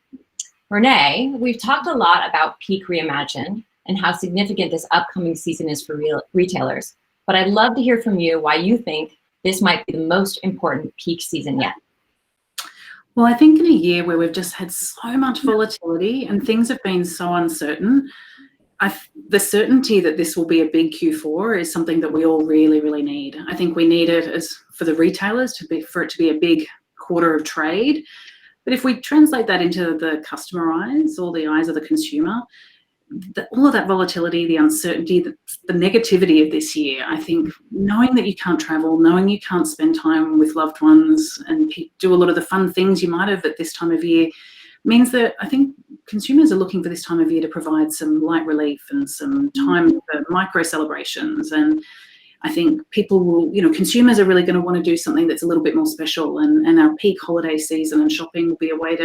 Renee, we've talked a lot about Peak Reimagined and how significant this upcoming season is for retailers. But I'd love to hear from you why you think this might be the most important peak season yet. Well, I think in a year where we've just had so much volatility and things have been so uncertain, the certainty that this will be a big Q4 is something that we all really, really need. I think we need it as for the retailers for it to be a big quarter of trade. But if we translate that into the customer eyes or the eyes of the consumer, all of that volatility, the uncertainty, the negativity of this year, I think knowing that you can't travel, knowing you can't spend time with loved ones and do a lot of the fun things you might have at this time of year means that I think consumers are looking for this time of year to provide some light relief and some time for micro celebrations. And I think people will, consumers are really going to want to do something that's a little bit more special, and our peak holiday season and shopping will be a way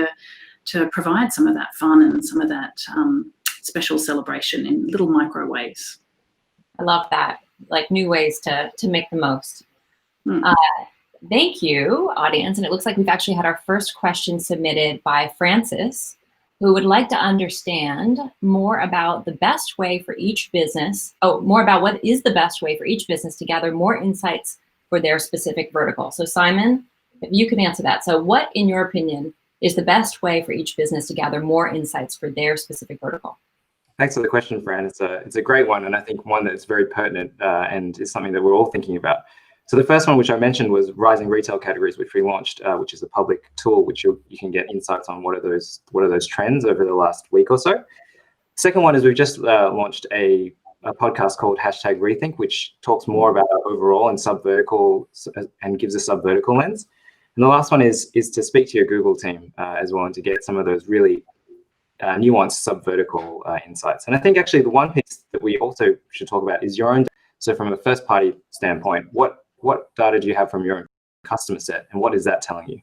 to provide some of that fun and some of that special celebration in little micro ways. I love that, like new ways to make the most. Thank you, audience. And it looks like we've actually had our first question submitted by Francis, who would like to understand more about the best way for each business, more about what is the best way for each business to gather more insights for their specific vertical. So Simon, if you could answer that. So what, in your opinion, is the best way for each business to gather more insights for their specific vertical? Thanks for the question, Fran. It's a great one, and I think one that's very pertinent and is something that we're all thinking about. So the first one, which I mentioned, was Rising Retail Categories, which we launched, which is a public tool which you can get insights on what are those trends over the last week or so. Second one is we've just launched a podcast called #Rethink, which talks more about our overall and subvertical and gives a subvertical lens. And the last one is to speak to your Google team as well and to get some of those really nuanced subvertical insights. And I think actually the one piece that we also should talk about is your own. So from a first party standpoint, what data do you have from your own customer set, and what is that telling you?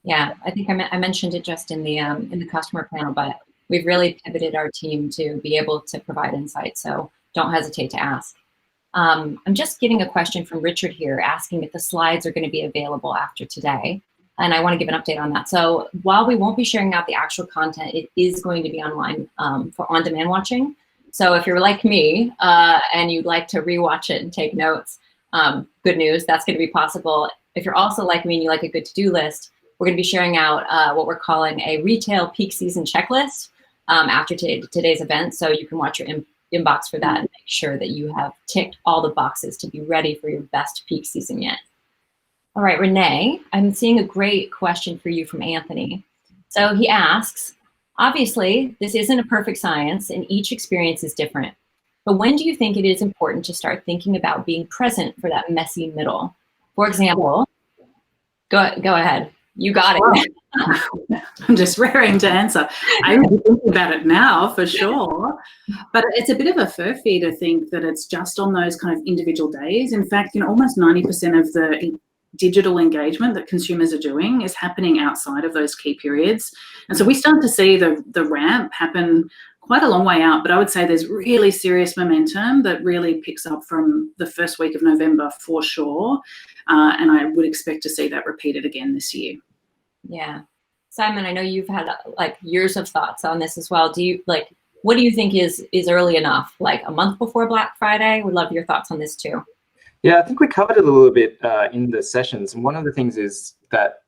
Yeah, I think I mentioned it just in the customer panel, but we've really pivoted our team to be able to provide insight. So don't hesitate to ask. I'm just getting a question from Richard here asking if the slides are going to be available after today. And I want to give an update on that. So while we won't be sharing out the actual content, it is going to be online for on-demand watching. So if you're like me and you'd like to rewatch it and take notes, good news, that's going to be possible. If you're also like me and you like a good to-do list, we're going to be sharing out what we're calling a retail peak season checklist after today's event. So you can watch your inbox for that and make sure that you have ticked all the boxes to be ready for your best peak season yet. All right, Renee, I'm seeing a great question for you from Anthony. So he asks, obviously, this isn't a perfect science and each experience is different. But when do you think it is important to start thinking about being present for that messy middle? For example, go ahead. You got it. I'm just raring to answer. I'm thinking about it now for sure. But it's a bit of a furphy to think that it's just on those kind of individual days. In fact, almost 90% of the digital engagement that consumers are doing is happening outside of those key periods. And so we start to see the ramp happen quite a long way out, but I would say there's really serious momentum that really picks up from the first week of November for sure. And I would expect to see that repeated again this year. Yeah. Simon, I know you've had like years of thoughts on this as well. What do you think is early enough? Like a month before Black Friday? Would love your thoughts on this too. Yeah, I think we covered it a little bit in the sessions. And one of the things is that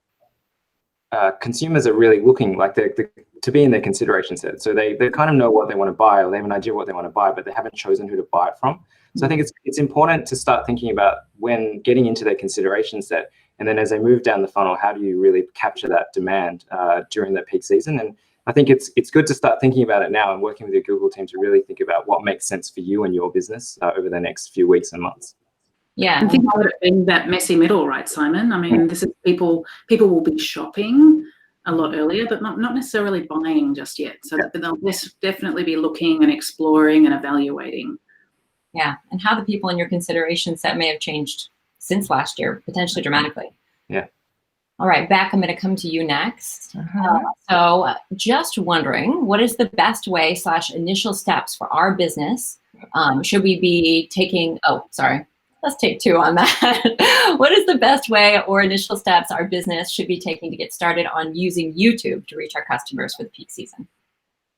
consumers are really looking like to be in their consideration set. So they kind of know what they want to buy, or they have an idea what they want to buy, but they haven't chosen who to buy it from. So I think it's important to start thinking about when getting into their consideration set, and then as they move down the funnel, how do you really capture that demand during that peak season? And I think it's good to start thinking about it now and working with your Google team to really think about what makes sense for you and your business over the next few weeks and months. Yeah. And think about it being that messy middle, right, Simon? I mean, this is people will be shopping a lot earlier, but not necessarily buying just yet. So they'll definitely be looking and exploring and evaluating. Yeah. And how the people in your consideration set may have changed since last year, potentially dramatically. Yeah. All right, Beck, I'm going to come to you next. So just wondering, what is the best way / initial steps for our business? Should we be taking, let's take 2 on that. What is the best way or initial steps our business should be taking to get started on using YouTube to reach our customers for the peak season?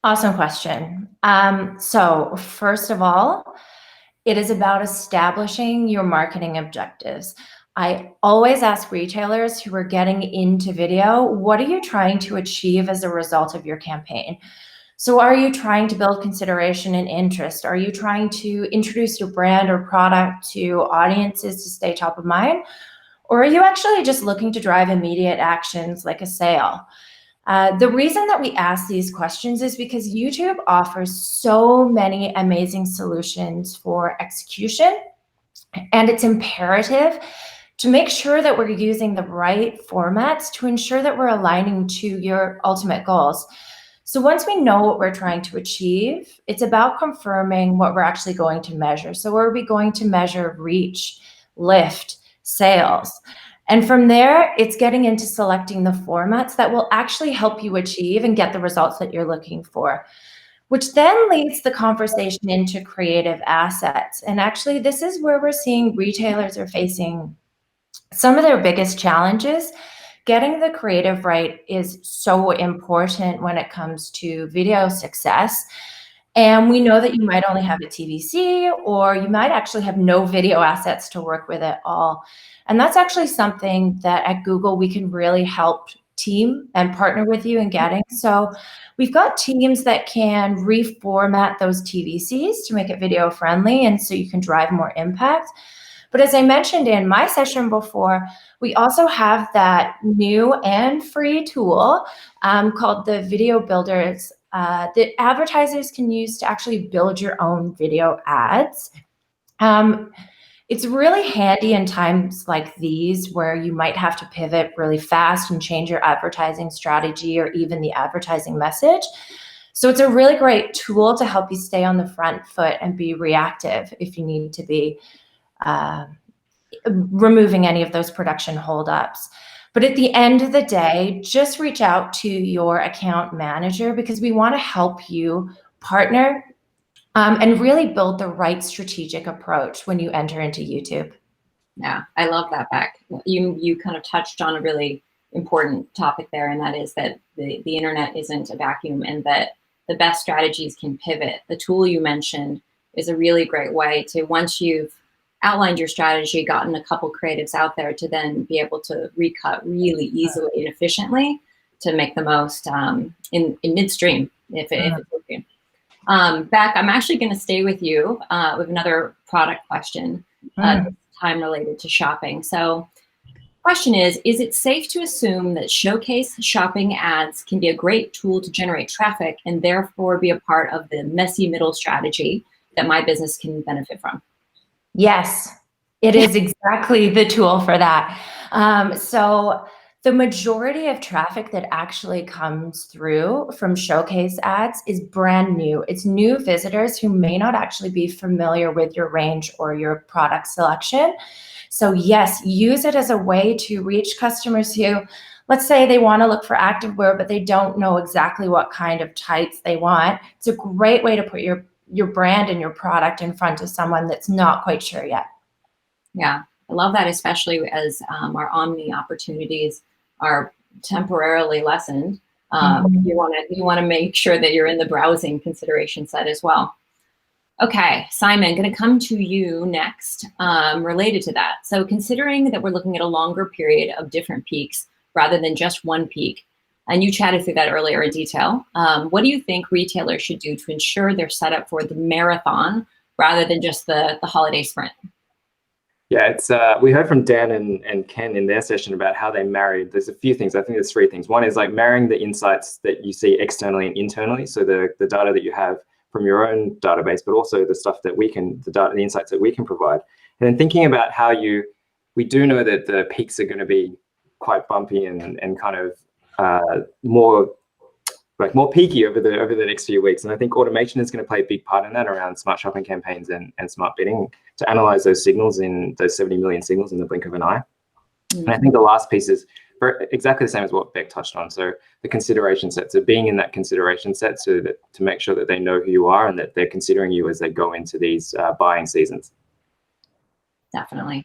Awesome question. So first of all, it is about establishing your marketing objectives. I always ask retailers who are getting into video, what are you trying to achieve as a result of your campaign? So are you trying to build consideration and interest? Are you trying to introduce your brand or product to audiences to stay top of mind? Or are you actually just looking to drive immediate actions like a sale? The reason that we ask these questions is because YouTube offers so many amazing solutions for execution, and it's imperative to make sure that we're using the right formats to ensure that we're aligning to your ultimate goals. So once we know what we're trying to achieve, it's about confirming what we're actually going to measure. So are we going to measure reach, lift, sales? And from there, it's getting into selecting the formats that will actually help you achieve and get the results that you're looking for, which then leads the conversation into creative assets. And actually, this is where we're seeing retailers are facing some of their biggest challenges. Getting the creative right is so important when it comes to video success. And we know that you might only have a TVC, or you might actually have no video assets to work with at all. And that's actually something that at Google we can really help team and partner with you in getting. So we've got teams that can reformat those TVCs to make it video friendly, and so you can drive more impact. But as I mentioned in my session before, we also have that new and free tool called the Video Builders that advertisers can use to actually build your own video ads. It's really handy in times like these where you might have to pivot really fast and change your advertising strategy or even the advertising message. So it's a really great tool to help you stay on the front foot and be reactive if you need to be removing any of those production holdups. But at the end of the day, just reach out to your account manager because we want to help you partner and really build the right strategic approach when you enter into YouTube. Yeah, I love that, Beck. You kind of touched on a really important topic there, and that is that the internet isn't a vacuum and that the best strategies can pivot. The tool you mentioned is a really great way to, once you've outlined your strategy, gotten a couple creatives out there, to then be able to recut really easily and efficiently to make the most in midstream if it's working. Beck, I'm actually going to stay with you with another product question, time related to shopping. So question is it safe to assume that showcase shopping ads can be a great tool to generate traffic and therefore be a part of the messy middle strategy that my business can benefit from? Yes, it is exactly the tool for that. So The majority of traffic that actually comes through from showcase ads is brand new. It's new visitors who may not actually be familiar with your range or your product selection. So yes, use it as a way to reach customers who, let's say they want to look for activewear, but they don't know exactly what kind of tights they want. It's a great way to put your brand and your product in front of someone that's not quite sure yet. Yeah, I love that, especially as our omni opportunities are temporarily lessened. You want to make sure that you're in the browsing consideration set as well. Okay, Simon, going to come to you next, related to that. So considering that we're looking at a longer period of different peaks rather than just one peak, and you chatted through that earlier in detail, what do you think retailers should do to ensure they're set up for the marathon rather than just the holiday sprint? Yeah, it's we heard from Dan and Ken in their session about how they married. There's a few things. I think there's three things. One is like marrying the insights that you see externally and internally. So the data that you have from your own database, but also the stuff that the insights that we can provide. And then thinking about how we do know that the peaks are going to be quite bumpy and kind of more peaky over the next few weeks. And I think automation is going to play a big part in that around smart shopping campaigns and smart bidding to analyze those signals those 70 million signals in the blink of an eye. And I think the last piece is exactly the same as what Beck touched on. So the consideration set, so being in that consideration set to make sure that they know who you are and that they're considering you as they go into these buying seasons. Definitely.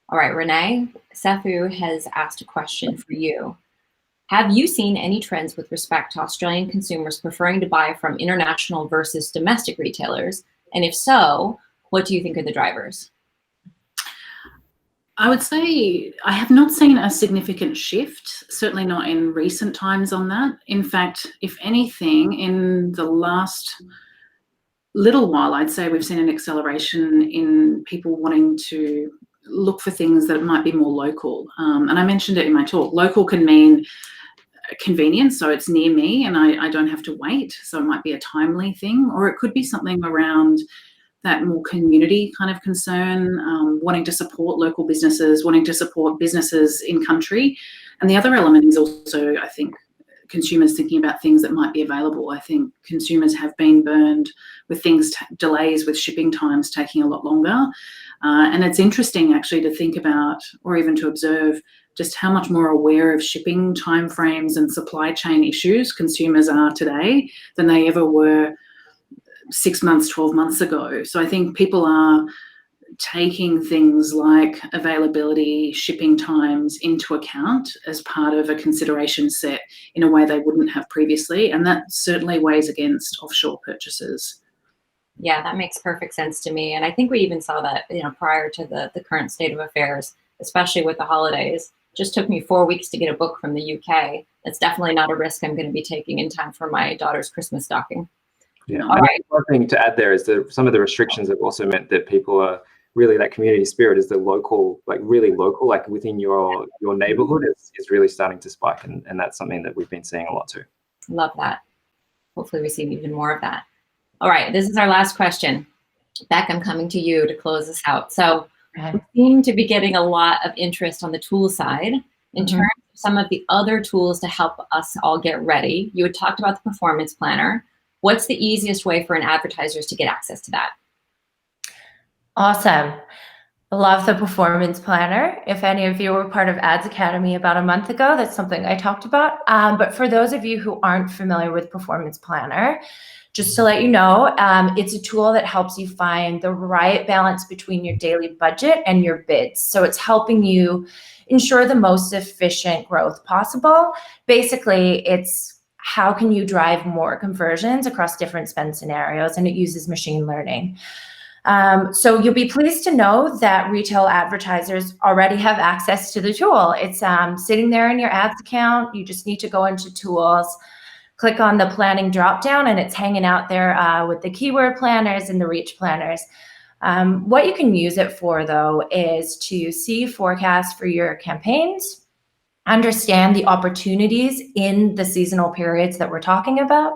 All right, Renee, Sethu has asked a question for you. Have you seen any trends with respect to Australian consumers preferring to buy from international versus domestic retailers? And if so, what do you think are the drivers? I would say I have not seen a significant shift, certainly not in recent times on that. In fact, if anything, in the last little while, I'd say we've seen an acceleration in people wanting to look for things that might be more local. And I mentioned it in my talk. Local can mean convenience, so it's near me and I don't have to wait. So it might be a timely thing, or it could be something around that more community kind of concern, wanting to support local businesses, wanting to support businesses in country. And the other element is also, I think, consumers thinking about things that might be available. I think consumers have been burned with delays with shipping times taking a lot longer. And it's interesting actually to think about, or even to observe, just how much more aware of shipping timeframes and supply chain issues consumers are today than they ever were 6 months, 12 months ago. So I think people are taking things like availability, shipping times into account as part of a consideration set in a way they wouldn't have previously. And that certainly weighs against offshore purchases. Yeah, that makes perfect sense to me. And I think we even saw that, prior to the current state of affairs, especially with the holidays. Just took me 4 weeks to get a book from the UK. That's definitely not a risk I'm going to be taking in time for my daughter's Christmas stocking. Yeah. All right. One thing to add there is that some of the restrictions have also meant that people are really, that community spirit is the local, like really local, like within your neighborhood is really starting to spike. And that's something that we've been seeing a lot too. Love that. Hopefully we see even more of that. All right. This is our last question. Beck, I'm coming to you to close this out. So we seem to be getting a lot of interest on the tool side in terms of some of the other tools to help us all get ready. You had talked about the performance planner. What's the easiest way for an advertisers to get access to that? Awesome. I love the performance planner. If any of you were part of Ads Academy about a month ago, that's something I talked about. But for those of you who aren't familiar with performance planner, just to let you know, it's a tool that helps you find the right balance between your daily budget and your bids. So it's helping you ensure the most efficient growth possible. Basically, it's how can you drive more conversions across different spend scenarios, and it uses machine learning. So you'll be pleased to know that retail advertisers already have access to the tool. It's sitting there in your ads account. You just need to go into tools, click on the planning dropdown, and it's hanging out there with the keyword planners and the reach planners. What you can use it for, though, is to see forecasts for your campaigns, understand the opportunities in the seasonal periods that we're talking about,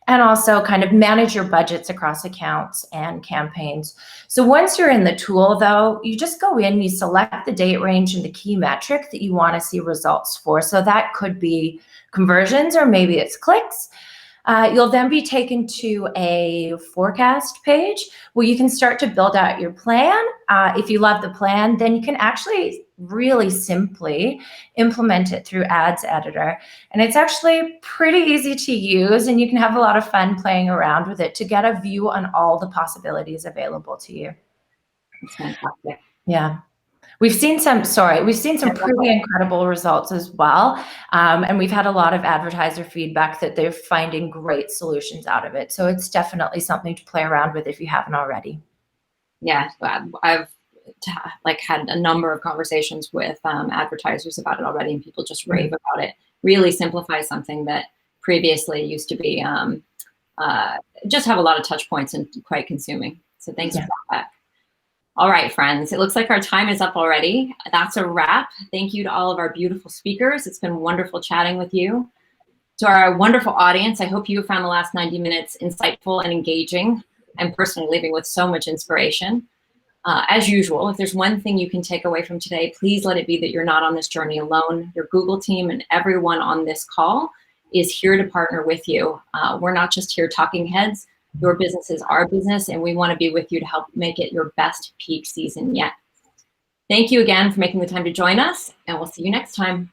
and also kind of manage your budgets across accounts and campaigns. So once you're in the tool though, you just go in, you select the date range and the key metric that you want to see results for. So that could be conversions or maybe it's clicks. You'll then be taken to a forecast page where you can start to build out your plan. If you love the plan, then you can actually really simply implement it through Ads Editor. And it's actually pretty easy to use, and you can have a lot of fun playing around with it to get a view on all the possibilities available to you. That's fantastic. Yeah. We've seen some pretty incredible results as well. And we've had a lot of advertiser feedback that they're finding great solutions out of it. So it's definitely something to play around with if you haven't already. Yeah, I've had a number of conversations with advertisers about it already, and people just rave about it. Really simplifies something that previously used to be just have a lot of touch points and quite consuming. So thanks for that. All right, friends, it looks like our time is up already. That's a wrap. Thank you to all of our beautiful speakers. It's been wonderful chatting with you. To our wonderful audience, I hope you found the last 90 minutes insightful and engaging, and personally leaving with so much inspiration. As usual, if there's one thing you can take away from today, please let it be that you're not on this journey alone. Your Google team and everyone on this call is here to partner with you. We're not just here talking heads. Your business is our business, and we want to be with you to help make it your best peak season yet. Thank you again for making the time to join us, and we'll see you next time.